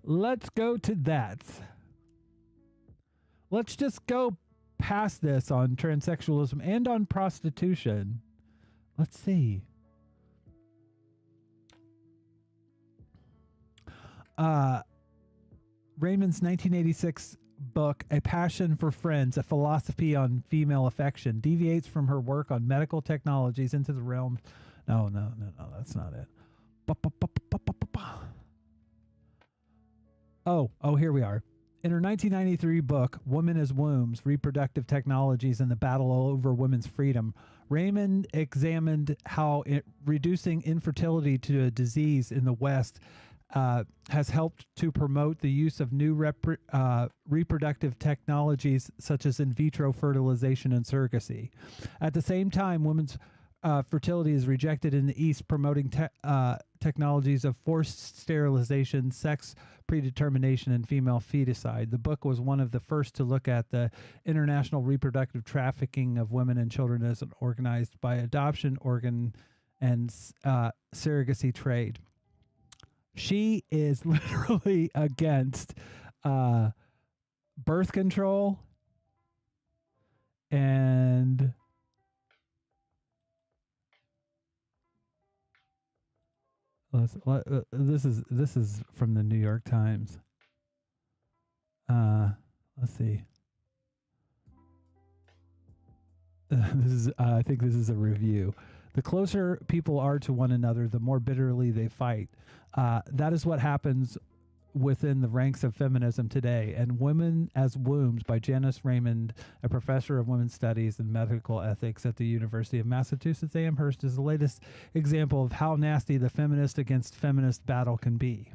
Let's go to that. Let's just go past this on transsexualism and on prostitution. Let's see. Raymond's 1986 book, A Passion for Friends, a philosophy on female affection, deviates from her work on medical technologies into the realm. No, that's not it. Oh, here we are. In her 1993 book, Women as Wombs, Reproductive Technologies and the Battle Over Women's Freedom, Raymond examined how reducing infertility to a disease in the West has helped to promote the use of new reproductive technologies such as in vitro fertilization and surrogacy. At the same time, women's fertility is rejected in the East, promoting technologies of forced sterilization, sex predetermination, and female feticide. The book was one of the first to look at the international reproductive trafficking of women and children as an organized by adoption, organ, and surrogacy trade. She is literally against birth control and this is from the New York Times. Let's see. I think this is a review. The closer people are to one another, the more bitterly they fight. That is what happens within the ranks of feminism today. And Women as Wombs by Janice Raymond, a professor of women's studies and medical ethics at the University of Massachusetts Amherst, is the latest example of how nasty the feminist against feminist battle can be.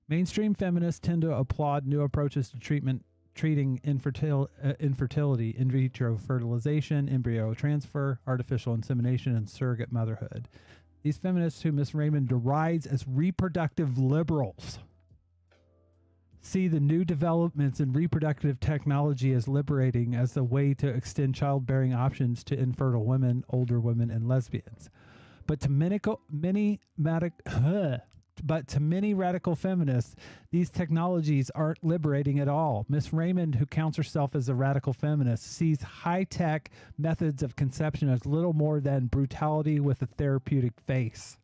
Mainstream feminists tend to applaud new approaches to treating infertility, in vitro fertilization, embryo transfer, artificial insemination, and surrogate motherhood. These feminists, who Miss Raymond derides as reproductive liberals, see the new developments in reproductive technology as liberating as a way to extend childbearing options to infertile women, older women, and lesbians. But to many radical feminists, these technologies aren't liberating at all. Miss Raymond, who counts herself as a radical feminist, sees high-tech methods of conception as little more than brutality with a therapeutic face.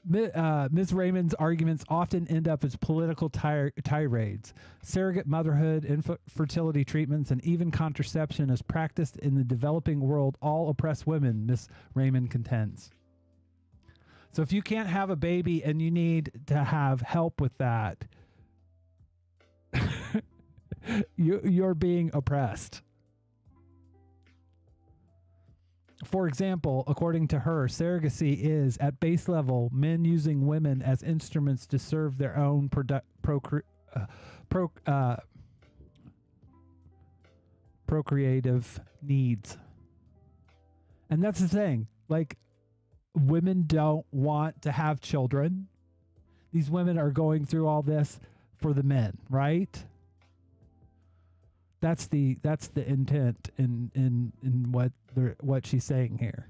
Ms. Raymond's arguments often end up as political tirades. Surrogate motherhood, infertility treatments, and even contraception as practiced in the developing world all oppress women, Ms. Raymond contends. So if you can't have a baby and you need to have help with that, you're being oppressed. For example, according to her, surrogacy is, at base level, men using women as instruments to serve their own procreative needs. And that's the thing. Like, women don't want to have children. These women are going through all this for the men, right? That's the intent in what she's saying here.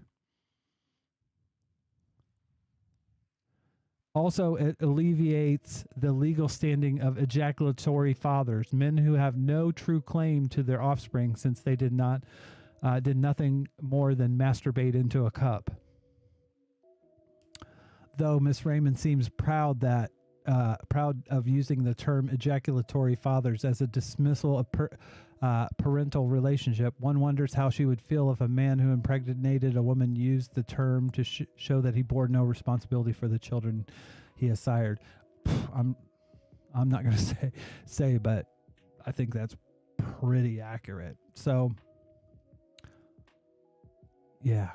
Also, it alleviates the legal standing of ejaculatory fathers, men who have no true claim to their offspring since they did nothing more than masturbate into a cup. Though Miss Raymond seems proud of using the term ejaculatory fathers as a dismissal of parental relationship, one wonders how she would feel if a man who impregnated a woman used the term to show that he bore no responsibility for the children he has sired. I'm not going to say, but I think that's pretty accurate. So, yeah.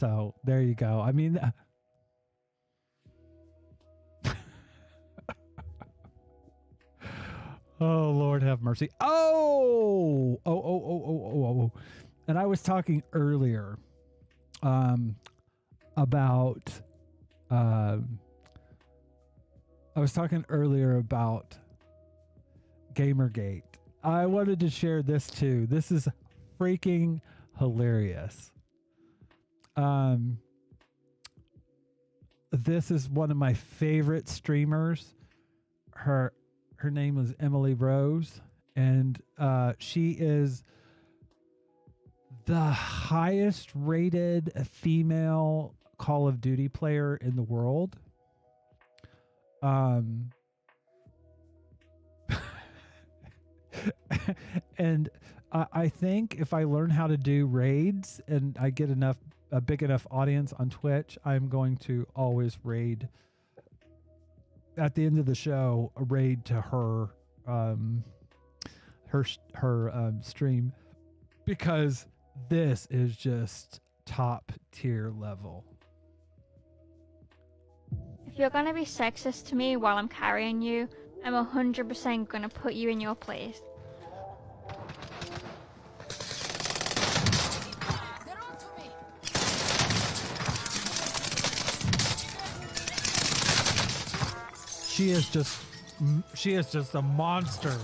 So there you go. I mean, oh, Lord have mercy. Oh. And I was talking earlier about Gamergate. I wanted to share this too. This is freaking hilarious. This is one of my favorite streamers. Her name is Emily Rose, and she is the highest rated female Call of Duty player in the world. And I think if I learn how to do raids and I get a big enough audience on Twitch, I'm going to always raid at the end of the show, a raid to her stream, because this is just top tier level. If you're gonna be sexist to me while I'm carrying you, I'm 100% gonna put you in your place. She is just a monster.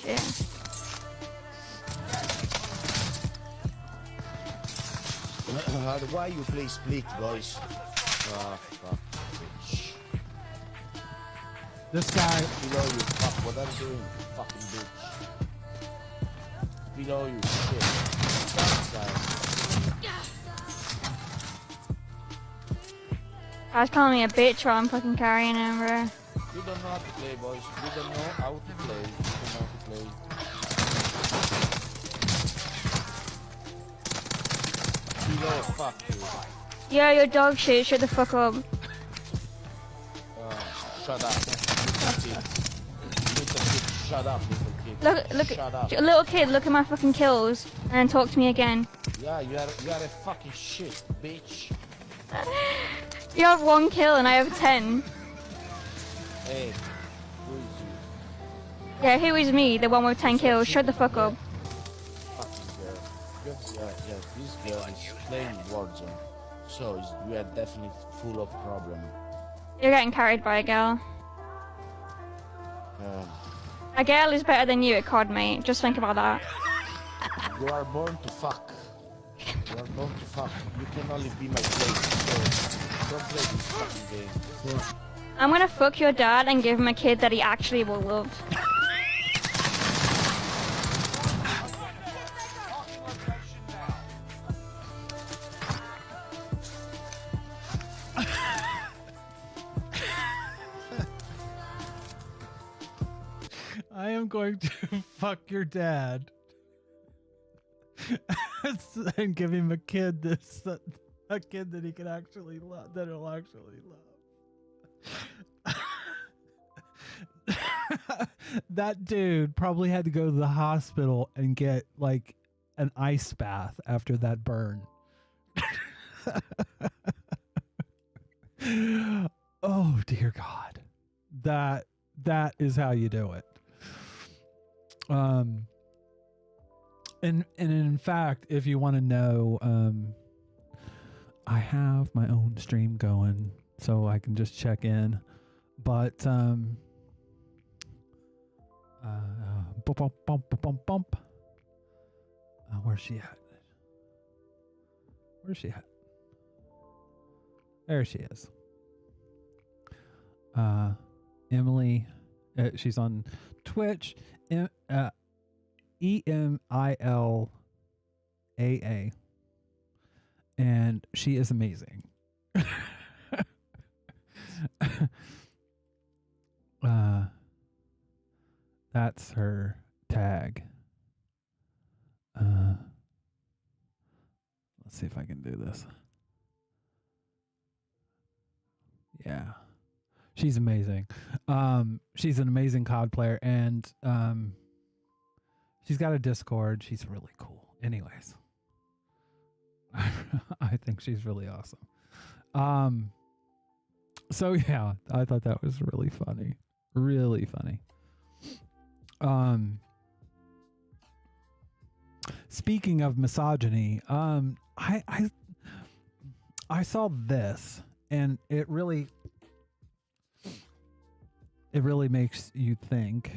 Yeah. Why you play split, boys? Fuck, bitch. This guy. Below you, fuck, what I'm doing, fucking bitch. Below you, shit. That guy. Guys calling me a bitch while I'm fucking carrying him, bro. You don't know how to play, boys. You don't know how to play. You don't know how to play. Below, fuck you. Yo, your dog shit. Shut the fuck up. Shut up. Little kid, shut up, little kid. Look, Shut up. little kid, look at my fucking kills and talk to me again. Yeah, you are a fucking shit, bitch. You have 1 kill and I have 10. Hey, who is you? Yeah, who is me? The one with 10 kills. Shut the fuck up. Fucking girl. Yeah, this girl is playing Warzone. So you are definitely full of problem. You're getting carried by a girl. A girl is better than you at COD, mate. Just think about that. You are born to fuck. You are born to fuck. You can only be my place. So don't play this fucking game. Yeah. I'm gonna fuck your dad and give him a kid that he actually will love. I am going to fuck your dad and give him a kid a kid that he can actually love, that he'll actually love. That dude probably had to go to the hospital and get like an ice bath after that burn. Oh dear God. That is how you do it. And in fact, if you want to know, I have my own stream going, so I can just check in. But where's she at? Where's she at? There she is. Emily, she's on Twitch. EMILAA, and she is amazing. That's her tag. Let's see if I can do this. Yeah. She's amazing. She's an amazing COD player, and she's got a Discord. She's really cool. Anyways, I think she's really awesome. So yeah, I thought that was really funny. Really funny. Speaking of misogyny, I saw this, and it really makes you think.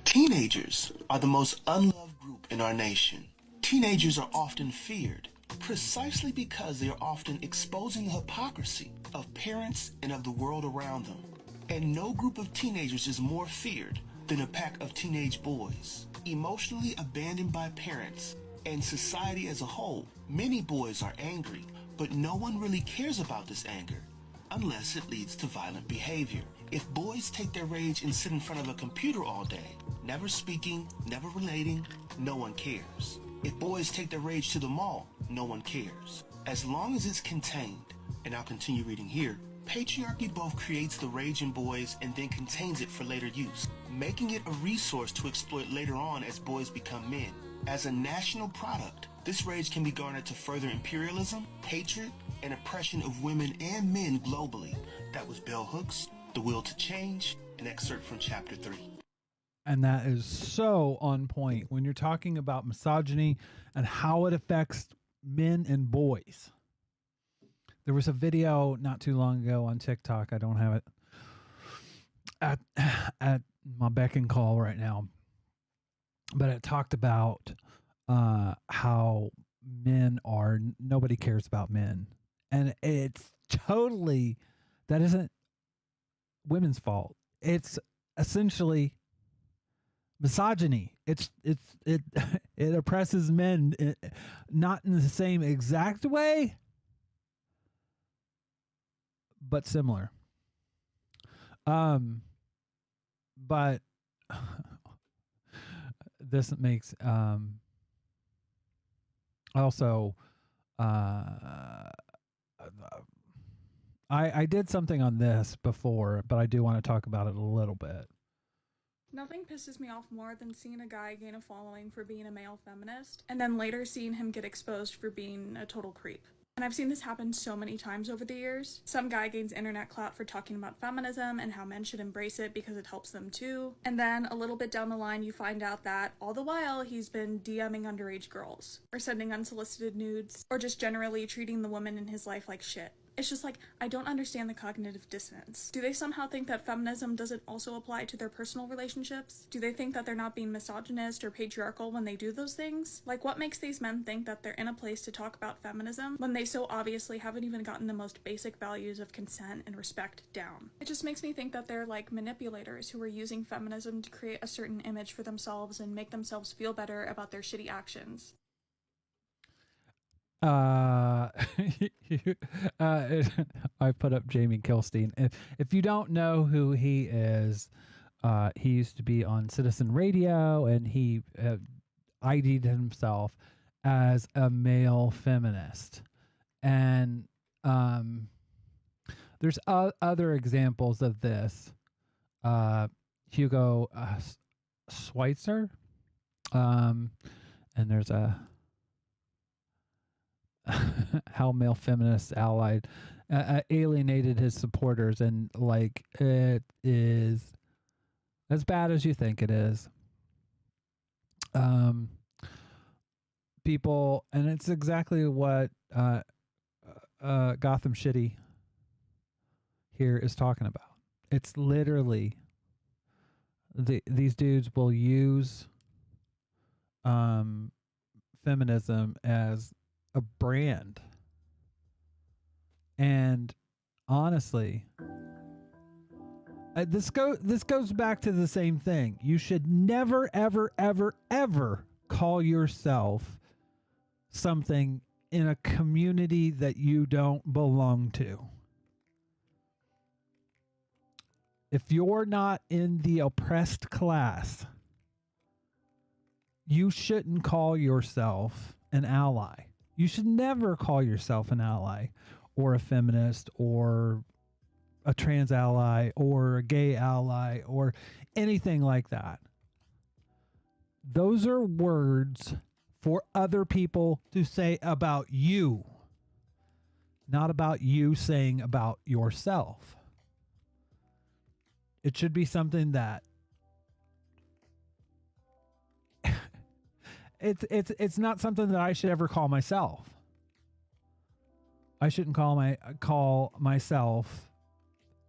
Teenagers are the most unloved group in our nation. Teenagers are often feared precisely because they are often exposing the hypocrisy of parents and of the world around them. And no group of teenagers is more feared than a pack of teenage boys. Emotionally abandoned by parents and society as a whole, many boys are angry, but no one really cares about this anger unless it leads to violent behavior. If boys take their rage and sit in front of a computer all day, never speaking, never relating, no one cares. If boys take their rage to the mall, no one cares. As long as it's contained, and I'll continue reading here, patriarchy both creates the rage in boys and then contains it for later use, making it a resource to exploit later on as boys become men. As a national product, this rage can be garnered to further imperialism, hatred, and oppression of women and men globally. That was Bell Hooks, The Will to Change, an excerpt from Chapter 3. And that is so on point when you're talking about misogyny and how it affects men and boys. There was a video not too long ago on TikTok. I don't have it at my beck and call right now, but it talked about how men are, nobody cares about men. And it's totally, that isn't women's fault. It's essentially misogyny. It oppresses men, not in the same exact way, but similar. But this makes also I did something on this before, but I do want to talk about it a little bit. Nothing pisses me off more than seeing a guy gain a following for being a male feminist, and then later seeing him get exposed for being a total creep. And I've seen this happen so many times over the years. Some guy gains internet clout for talking about feminism and how men should embrace it because it helps them too. And then a little bit down the line, you find out that all the while he's been DMing underage girls, or sending unsolicited nudes, or just generally treating the women in his life like shit. It's just like, I don't understand the cognitive dissonance. Do they somehow think that feminism doesn't also apply to their personal relationships? Do they think that they're not being misogynist or patriarchal when they do those things? Like, what makes these men think that they're in a place to talk about feminism when they so obviously haven't even gotten the most basic values of consent and respect down? It just makes me think that they're like manipulators who are using feminism to create a certain image for themselves and make themselves feel better about their shitty actions. I put up Jamie Kilstein. If you don't know who he is, he used to be on Citizen Radio, and he ID'd himself as a male feminist. And there's other examples of this. Hugo Schweitzer, and there's a how male feminists allied alienated his supporters, and like, it is as bad as you think it is. People, and it's exactly what Gotham Shitty here is talking about. It's literally these dudes will use feminism as a brand. And honestly, this goes back to the same thing. You should never, ever, ever, ever call yourself something in a community that you don't belong to. If you're not in the oppressed class, you shouldn't call yourself an ally. You should never call yourself an ally or a feminist or a trans ally or a gay ally or anything like that. Those are words for other people to say about you, not about you saying about yourself. It should be something that it's not something that I should ever call myself. I shouldn't call myself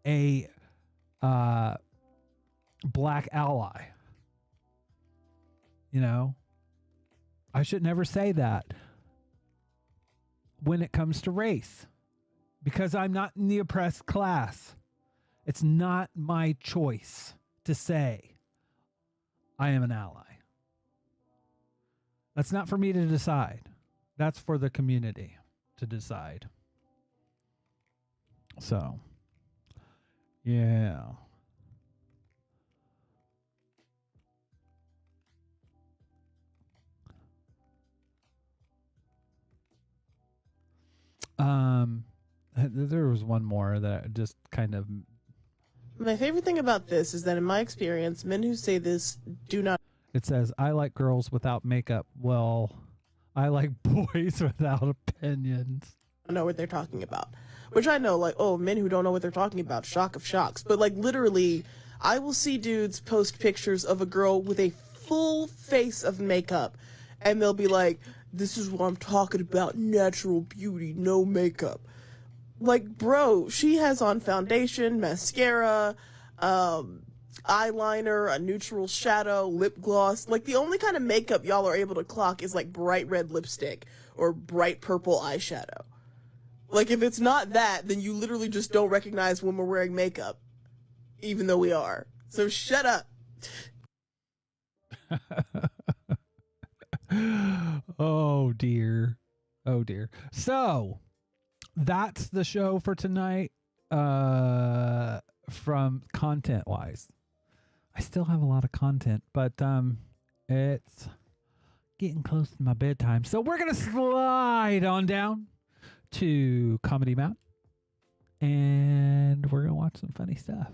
a black ally. You know, I should never say that when it comes to race, because I'm not in the oppressed class. It's not my choice to say I am an ally. That's not for me to decide. That's for the community to decide. So, yeah. There was one more that just kind of. My favorite thing about this is that in my experience, men who say this do not. It says, I like girls without makeup. Well, I like boys without opinions. Know what they're talking about. Which I know, like, oh, men who don't know what they're talking about. Shock of shocks. But, like, literally, I will see dudes post pictures of a girl with a full face of makeup. And they'll be like, this is what I'm talking about. Natural beauty, no makeup. Like, bro, she has on foundation, mascara, eyeliner, a neutral shadow, lip gloss. Like, the only kind of makeup y'all are able to clock is, like, bright red lipstick or bright purple eyeshadow. Like, if it's not that, then you literally just don't recognize when we're wearing makeup, even though we are. So shut up. Oh, dear. Oh, dear. So, that's the show for tonight from content-wise. I still have a lot of content, but it's getting close to my bedtime. So we're going to slide on down to Comedy Mount, and we're going to watch some funny stuff.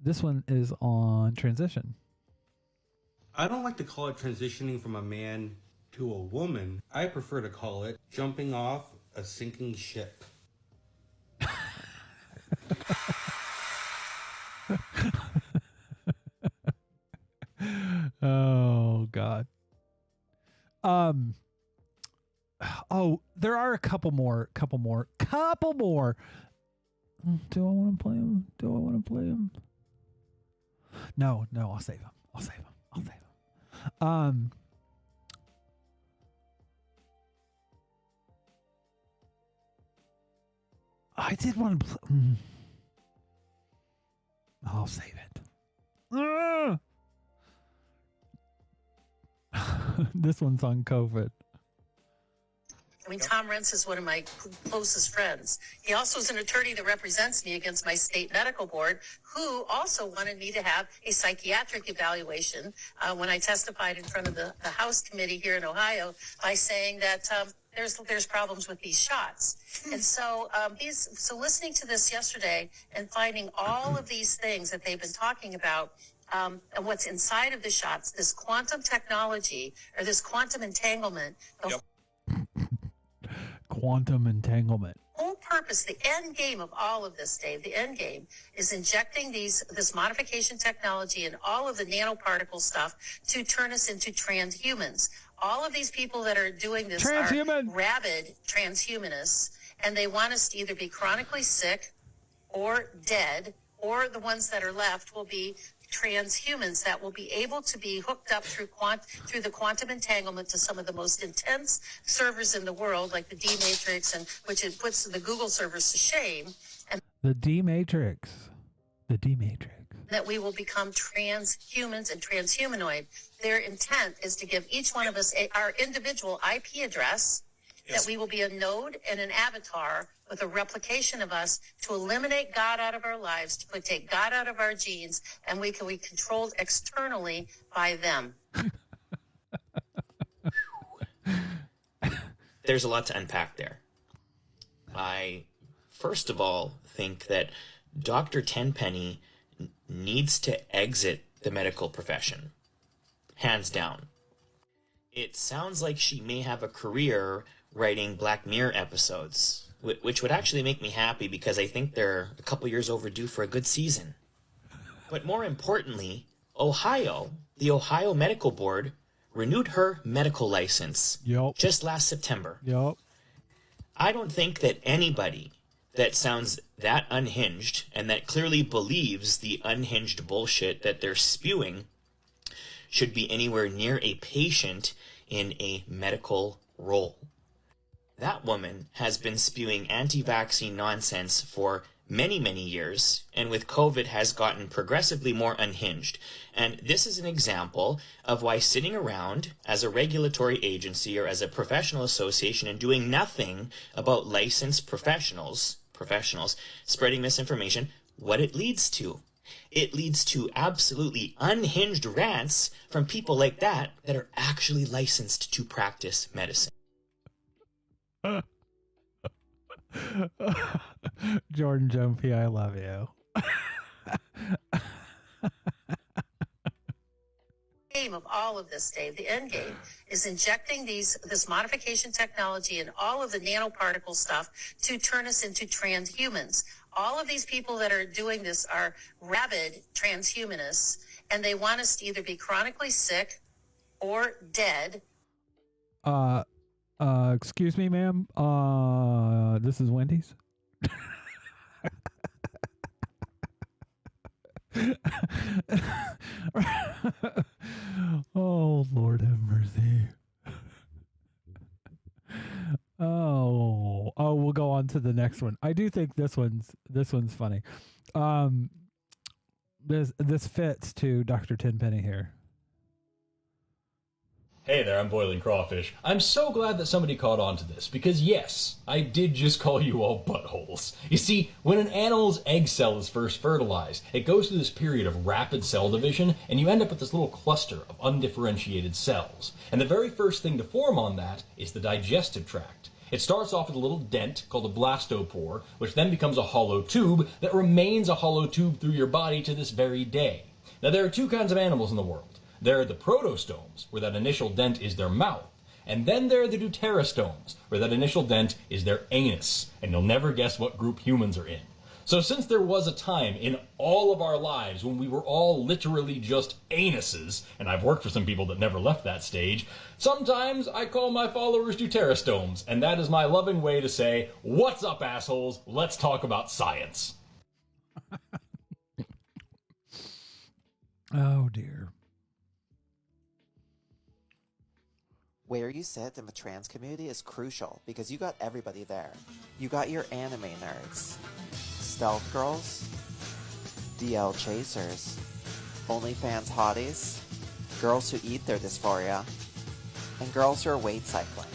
This one is on transition. I don't like to call it transitioning from a man to a woman. I prefer to call it jumping off a sinking ship. Oh, God. Oh, there are a couple more. Do I want to play them? No, I'll save them. I did want to play. I'll save it. This one's on COVID. I mean, Tom Rentz is one of my closest friends. He also is an attorney that represents me against my state medical board, who also wanted me to have a psychiatric evaluation when I testified in front of the House committee here in Ohio by saying that there's problems with these shots. And so so listening to this yesterday and finding all of these things that they've been talking about, and what's inside of the shots, this quantum technology or this quantum entanglement, Quantum entanglement. whole purpose, the end game of all of this, Dave, the end game is injecting this modification technology and all of the nanoparticle stuff to turn us into transhumans. All of these people that are doing this are rabid transhumanists, and they want us to either be chronically sick or dead, or the ones that are left will be transhumans that will be able to be hooked up through the quantum entanglement to some of the most intense servers in the world, like the D-Matrix, and which it puts the Google servers to shame. And The D-Matrix. that we will become transhumans and transhumanoid. Their intent is to give each one of us our individual IP address, that we will be a node and an avatar with a replication of us to eliminate God out of our lives, to take God out of our genes, and we can be controlled externally by them. There's a lot to unpack there. I, first of all, think that Dr. Tenpenny needs to exit the medical profession. Hands down. It sounds like she may have a career writing Black Mirror episodes, which would actually make me happy because I think they're a couple years overdue for a good season. But more importantly, the Ohio Medical Board renewed her medical license just last September. I don't think that anybody that sounds that unhinged and that clearly believes the unhinged bullshit that they're spewing should be anywhere near a patient in a medical role. That woman has been spewing anti-vaccine nonsense for many, many years, and with COVID has gotten progressively more unhinged. And this is an example of why sitting around as a regulatory agency or as a professional association and doing nothing about licensed professionals spreading misinformation, what it leads to. It leads to absolutely unhinged rants from people like that are actually licensed to practice medicine. Jordan Jumpy, I love you. Game of all of this, Dave, the end game is injecting this modification technology and all of the nanoparticle stuff to turn us into transhumans. All of these people that are doing this are rabid transhumanists, and they want us to either be chronically sick or dead. Excuse me, ma'am. This is Wendy's. Oh, Lord have mercy. Oh, we'll go on to the next one. I do think this one's funny. This fits to Dr. Tenpenny here. Hey there, I'm Boiling Crawfish. I'm so glad that somebody caught on to this, because yes, I did just call you all buttholes. You see, when an animal's egg cell is first fertilized, it goes through this period of rapid cell division, and you end up with this little cluster of undifferentiated cells. And the very first thing to form on that is the digestive tract. It starts off with a little dent called a blastopore, which then becomes a hollow tube that remains a hollow tube through your body to this very day. Now, there are two kinds of animals in the world. There are the protostomes, where that initial dent is their mouth. And then there are the deuterostomes, where that initial dent is their anus. And you'll never guess what group humans are in. So since there was a time in all of our lives when we were all literally just anuses, and I've worked for some people that never left that stage, sometimes I call my followers deuterostomes, and that is my loving way to say, what's up, assholes? Let's talk about science. Oh, dear. Where you sit in the trans community is crucial because you got everybody there. You got your anime nerds, stealth girls, DL chasers, OnlyFans hotties, girls who eat their dysphoria, and girls who are weight cycling,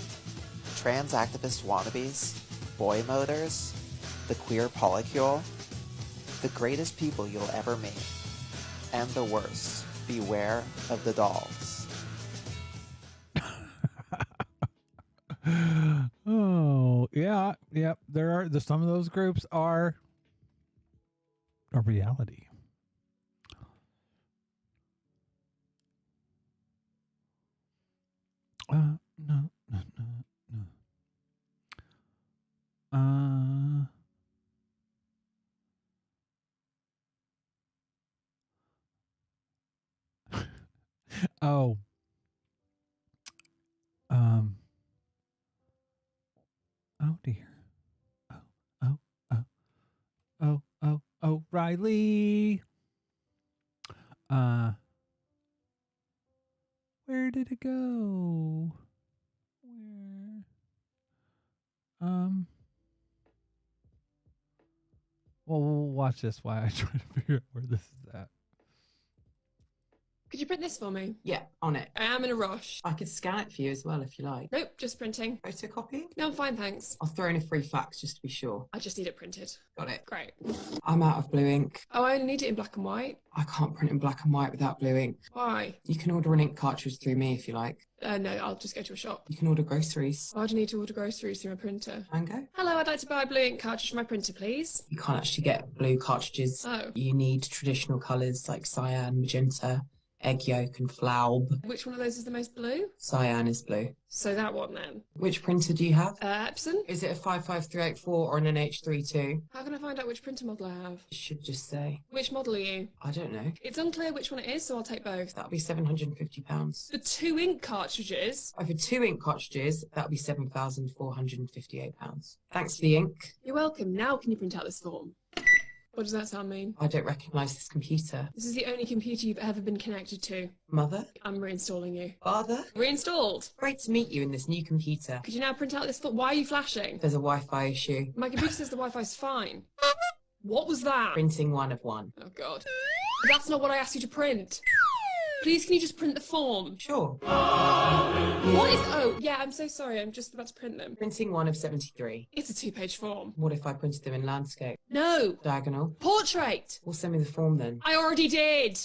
trans activist wannabes, boy moders, the queer polycule, the greatest people you'll ever meet, and the worst, beware of the dolls. Oh, yeah, yep. Some of those groups are a reality. No. Oh. Oh dear. Oh, Riley. Where did it go? Where? Well, we'll watch this while I try to figure out where this is at. Could you print this for me? Yeah, on it. I am in a rush. I could scan it for you as well if you like. Nope, just printing. Photocopy? No, I'm fine, thanks. I'll throw in a free fax just to be sure. I just need it printed. Got it. Great. I'm out of blue ink. Oh, I only need it in black and white. I can't print in black and white without blue ink. Why? You can order an ink cartridge through me if you like. No, I'll just go to a shop. You can order groceries. Why do you need to order groceries through my printer? Mango? Hello, I'd like to buy a blue ink cartridge for my printer, please. You can't actually get blue cartridges. Oh. You need traditional colours like cyan, magenta, egg yolk and flaub. Which one of those is the most blue? Cyan is blue. So that one then. Which printer do you have? Epson. Is it a 55384 or an NH32? How can I find out which printer model I have? It should just say. Which model are you? I don't know. It's unclear which one it is, so I'll take both. That'll be £750. For 2 ink cartridges? Over 2 ink cartridges, that'll be £7,458. Thanks for the ink. You're welcome. Now can you print out this form? What does that sound mean? I don't recognise this computer. This is the only computer you've ever been connected to. Mother? I'm reinstalling you. Father? Reinstalled. Great to meet you in this new computer. Could you now print out this form? Why are you flashing? There's a Wi-Fi issue. My computer says the Wi-Fi's fine. What was that? Printing 1 of 1. Oh, God. That's not what I asked you to print. Please, can you just print the form? Sure. What is... Oh, yeah, I'm so sorry. I'm just about to print them. Printing 1 of 73. It's a 2-page form. What if I printed them in landscape? No. Diagonal? Portrait. Well, send me the form then. I already did.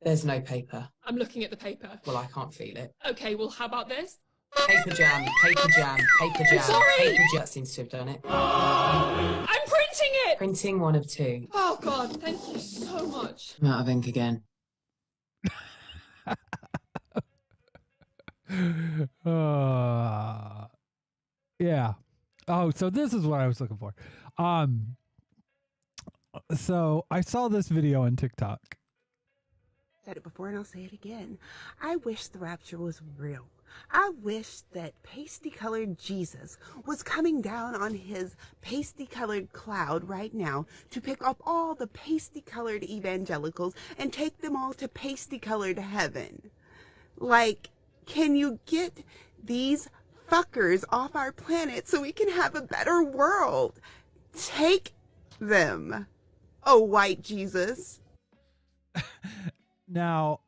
There's no paper. I'm looking at the paper. Well, I can't feel it. Okay, well, how about this? Paper jam, paper jam, paper jam, sorry. paper jam. That seems to have done it. I'm printing it! Printing 1 of 2. Oh god, thank you so much. I'm out of ink again. Yeah. Oh, so this is what I was looking for. So I saw this video on TikTok. Said it before and I'll say it again. I wish the rapture was real. I wish that pasty-colored Jesus was coming down on his pasty-colored cloud right now to pick up all the pasty-colored evangelicals and take them all to pasty-colored heaven. Like, can you get these fuckers off our planet so we can have a better world? Take them, oh white Jesus. Now,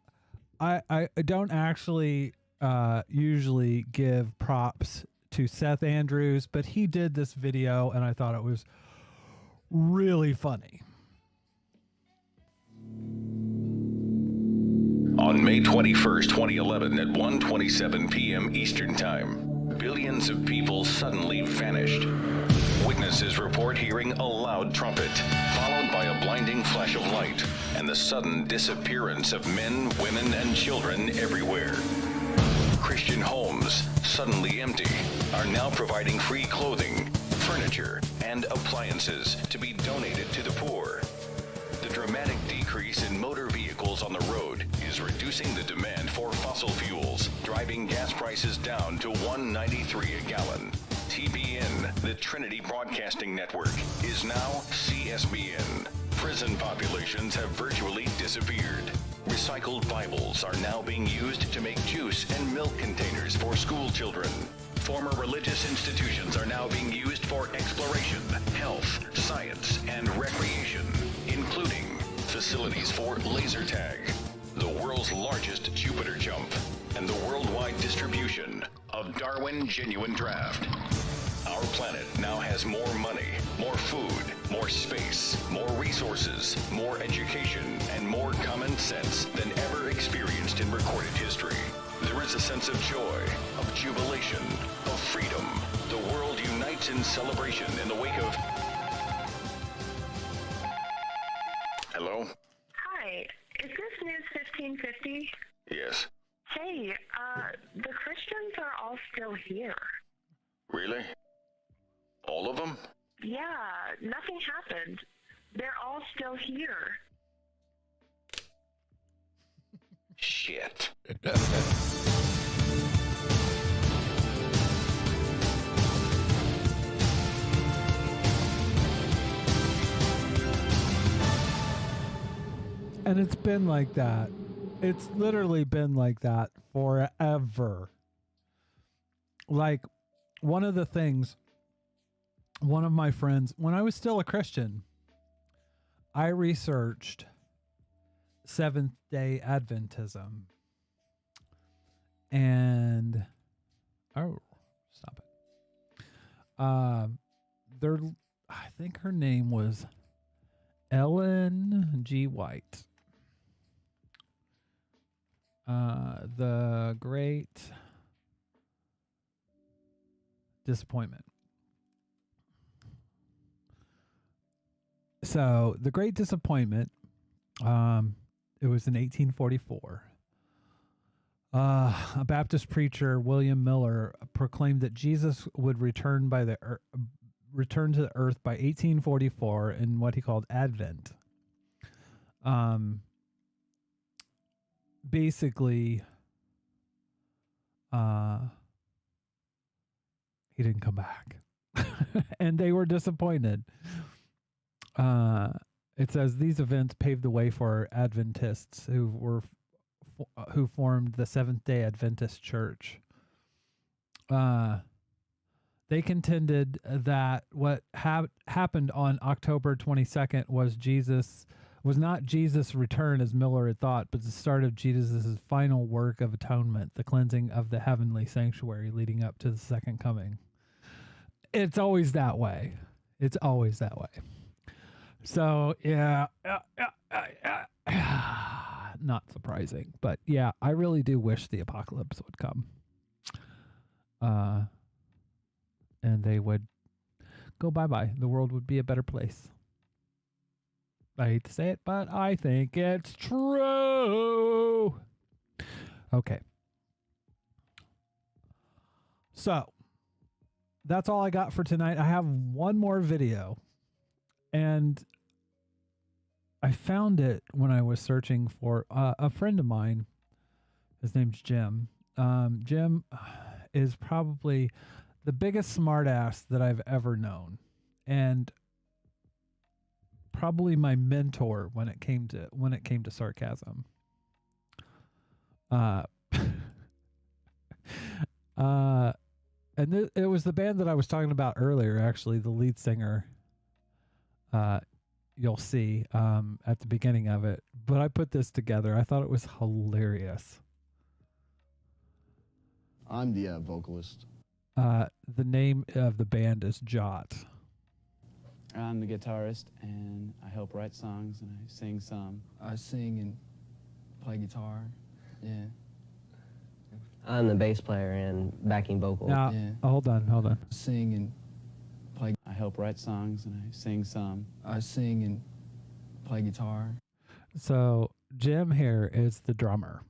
I don't actually usually give props to Seth Andrews, but he did this video and I thought it was really funny. On May 21st, 2011 at 1:27 p.m. Eastern Time, billions of people suddenly vanished. Witnesses report hearing a loud trumpet, followed by a blinding flash of light, and the sudden disappearance of men, women, and children everywhere. Christian homes, suddenly empty, are now providing free clothing, furniture, and appliances to be donated to the poor. The dramatic decrease in motor vehicles on the road is reducing the demand for fossil fuels, driving gas prices down to $1.93 a gallon. TBN, the Trinity Broadcasting Network, is now CSBN. Prison populations have virtually disappeared. Recycled Bibles are now being used to make juice and milk containers for school children. Former religious institutions are now being used for exploration, health, science, and recreation, including facilities for laser tag, the world's largest Jupiter jump, and the worldwide distribution of Darwin Genuine Draft. Our planet now has more money, more food, more space, more resources, more education, and more common sense than ever experienced in recorded history. There is a sense of joy, of jubilation, of freedom. The world unites in celebration in the wake of... Hello? Hi, is this News 1550? Yes. Hey, the Christians are all still here. Really? All of them? Yeah, nothing happened. They're all still here. Shit. And it's been like that. It's literally been like that forever. Like, one of the things, one of my friends, when I was still a Christian, I researched Seventh-day Adventism. And, oh, stop it. I think her name was Ellen G. White. The Great Disappointment. So, The Great Disappointment, it was in 1844. A Baptist preacher, William Miller, proclaimed that Jesus would return to the earth by 1844 in what he called Advent. Basically, he didn't come back. And they were disappointed. It says these events paved the way for Adventists who formed the Seventh-day Adventist Church. They contended that what happened on October 22nd was not Jesus' return as Miller had thought, but the start of Jesus' final work of atonement, the cleansing of the heavenly sanctuary leading up to the second coming. It's always that way. It's always that way. So, yeah. Not surprising. But, yeah, I really do wish the apocalypse would come. and they would go bye-bye. The world would be a better place. I hate to say it, but I think it's true. Okay. So, that's all I got for tonight. I have one more video, and I found it when I was searching for a friend of mine. His name's Jim. Jim is probably the biggest smartass that I've ever known, and probably my mentor when it came to sarcasm. And it was the band that I was talking about earlier, actually, the lead singer. You'll see at the beginning of it. But I put this together. I thought it was hilarious. I'm the vocalist. The name of the band is Jot. I'm the guitarist, and I help write songs, and I sing some. I sing and play guitar, yeah. I'm the bass player and backing vocal. Now, hold on. Sing and play. I help write songs, and I sing some. I sing and play guitar. So Jim here is the drummer.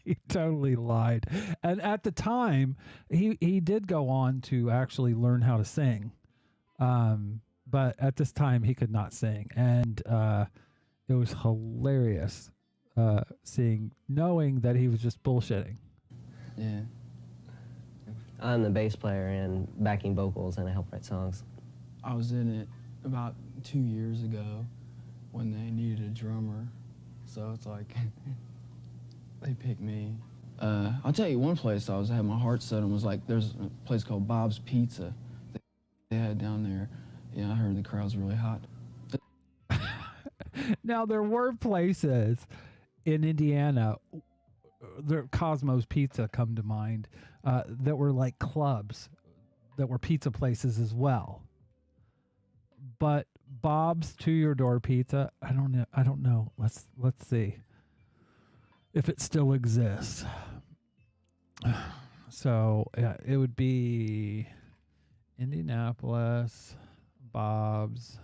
He totally lied. And at the time, he did go on to actually learn how to sing. But at this time, he could not sing. And it was hilarious knowing that he was just bullshitting. Yeah. I'm the bass player and backing vocals, and I help write songs. I was in it about 2 years ago when they needed a drummer. So it's like... They picked me. I'll tell you one place I had my heart set on was like, there's a place called Bob's Pizza they had down there. Yeah, I heard the crowd's really hot. Now, there were places in Indiana, Cosmo's Pizza come to mind, that were like clubs that were pizza places as well. But Bob's To Your Door Pizza, I don't know. Let's see if it still exists. So yeah, it would be Indianapolis, Bob's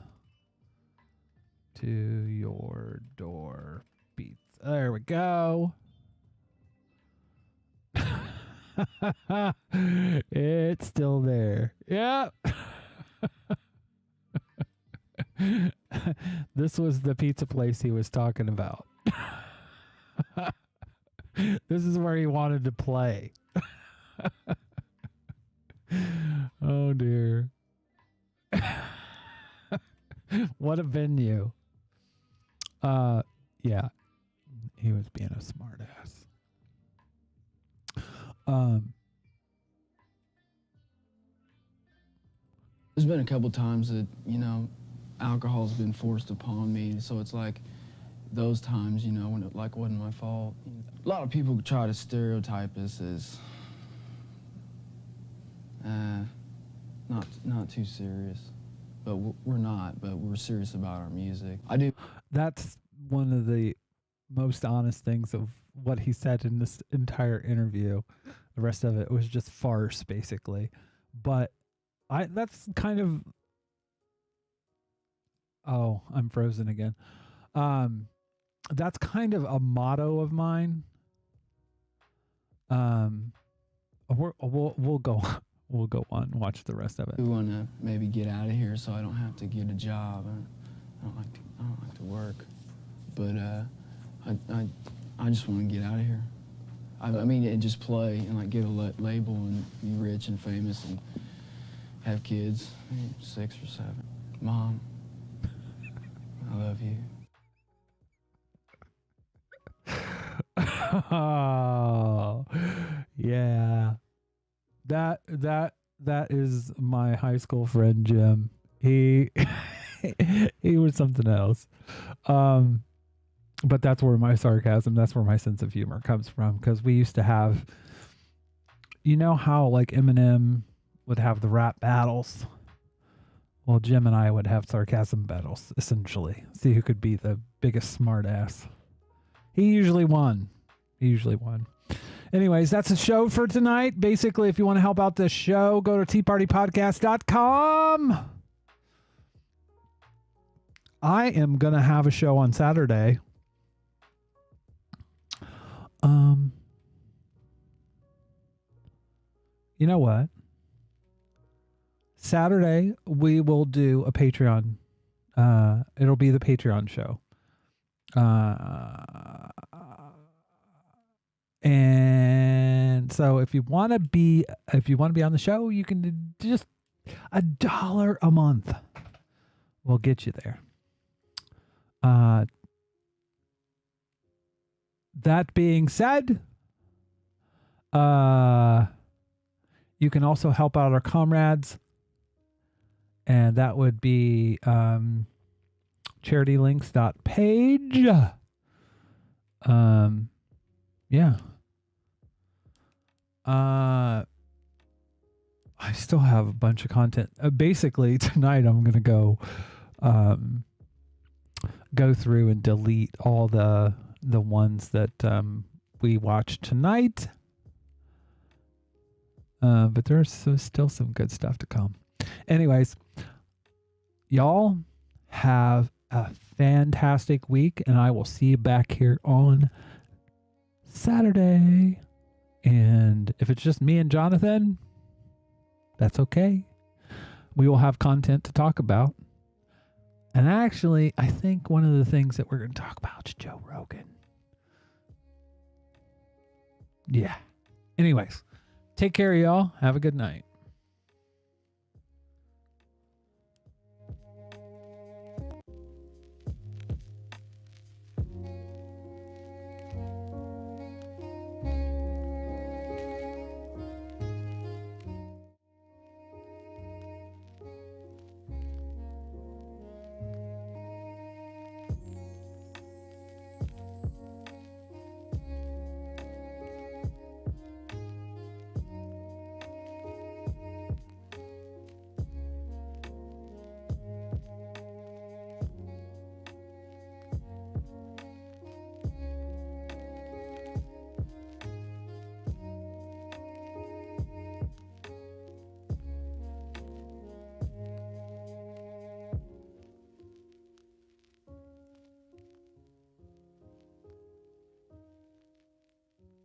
To Your Door Pizza. There we go. It's still there. Yep. This was the pizza place he was talking about. This is where he wanted to play. Oh dear. What a venue. Yeah. He was being a smart ass. There's been a couple times that, alcohol's been forced upon me, so it's like those times, when it wasn't my fault. A lot of people try to stereotype us as not too serious, but we're not. But we're serious about our music. I do. That's one of the most honest things of what he said in this entire interview. The rest of it was just farce, basically. But that's kind of. Oh, I'm frozen again. That's kind of a motto of mine. We'll go on and watch the rest of it. We want to maybe get out of here so I don't have to get a job. I don't like to work, but I just want to get out of here. I mean, and just play and get a label and be rich and famous and have kids, 6 or 7. Mom, I love you. Oh, yeah. That is my high school friend Jim. He he was something else. But that's where my sarcasm, that's where my sense of humor comes from, because we used to have, how Eminem would have the rap battles. Well, Jim and I would have sarcasm battles, essentially. See who could be the biggest smart ass. He usually won. Anyways, that's the show for tonight. Basically, if you want to help out this show, go to teapartypodcast.com. I am going to have a show on Saturday. You know what? Saturday, we will do a Patreon. It'll be the Patreon show. And so if you want to be on the show, you can just $1 a month will get you there. That being said, you can also help out our comrades, and that would be charitylinks.page. Yeah. I still have a bunch of content. Basically, tonight I'm going to go through and delete all the ones that we watched tonight. But there's still some good stuff to come. Anyways, y'all have a fantastic week, and I will see you back here on Saturday. And if it's just me and Jonathan, that's okay. We will have content to talk about. And actually, I think one of the things that we're going to talk about is Joe Rogan. Yeah. Anyways, take care, y'all. Have a good night.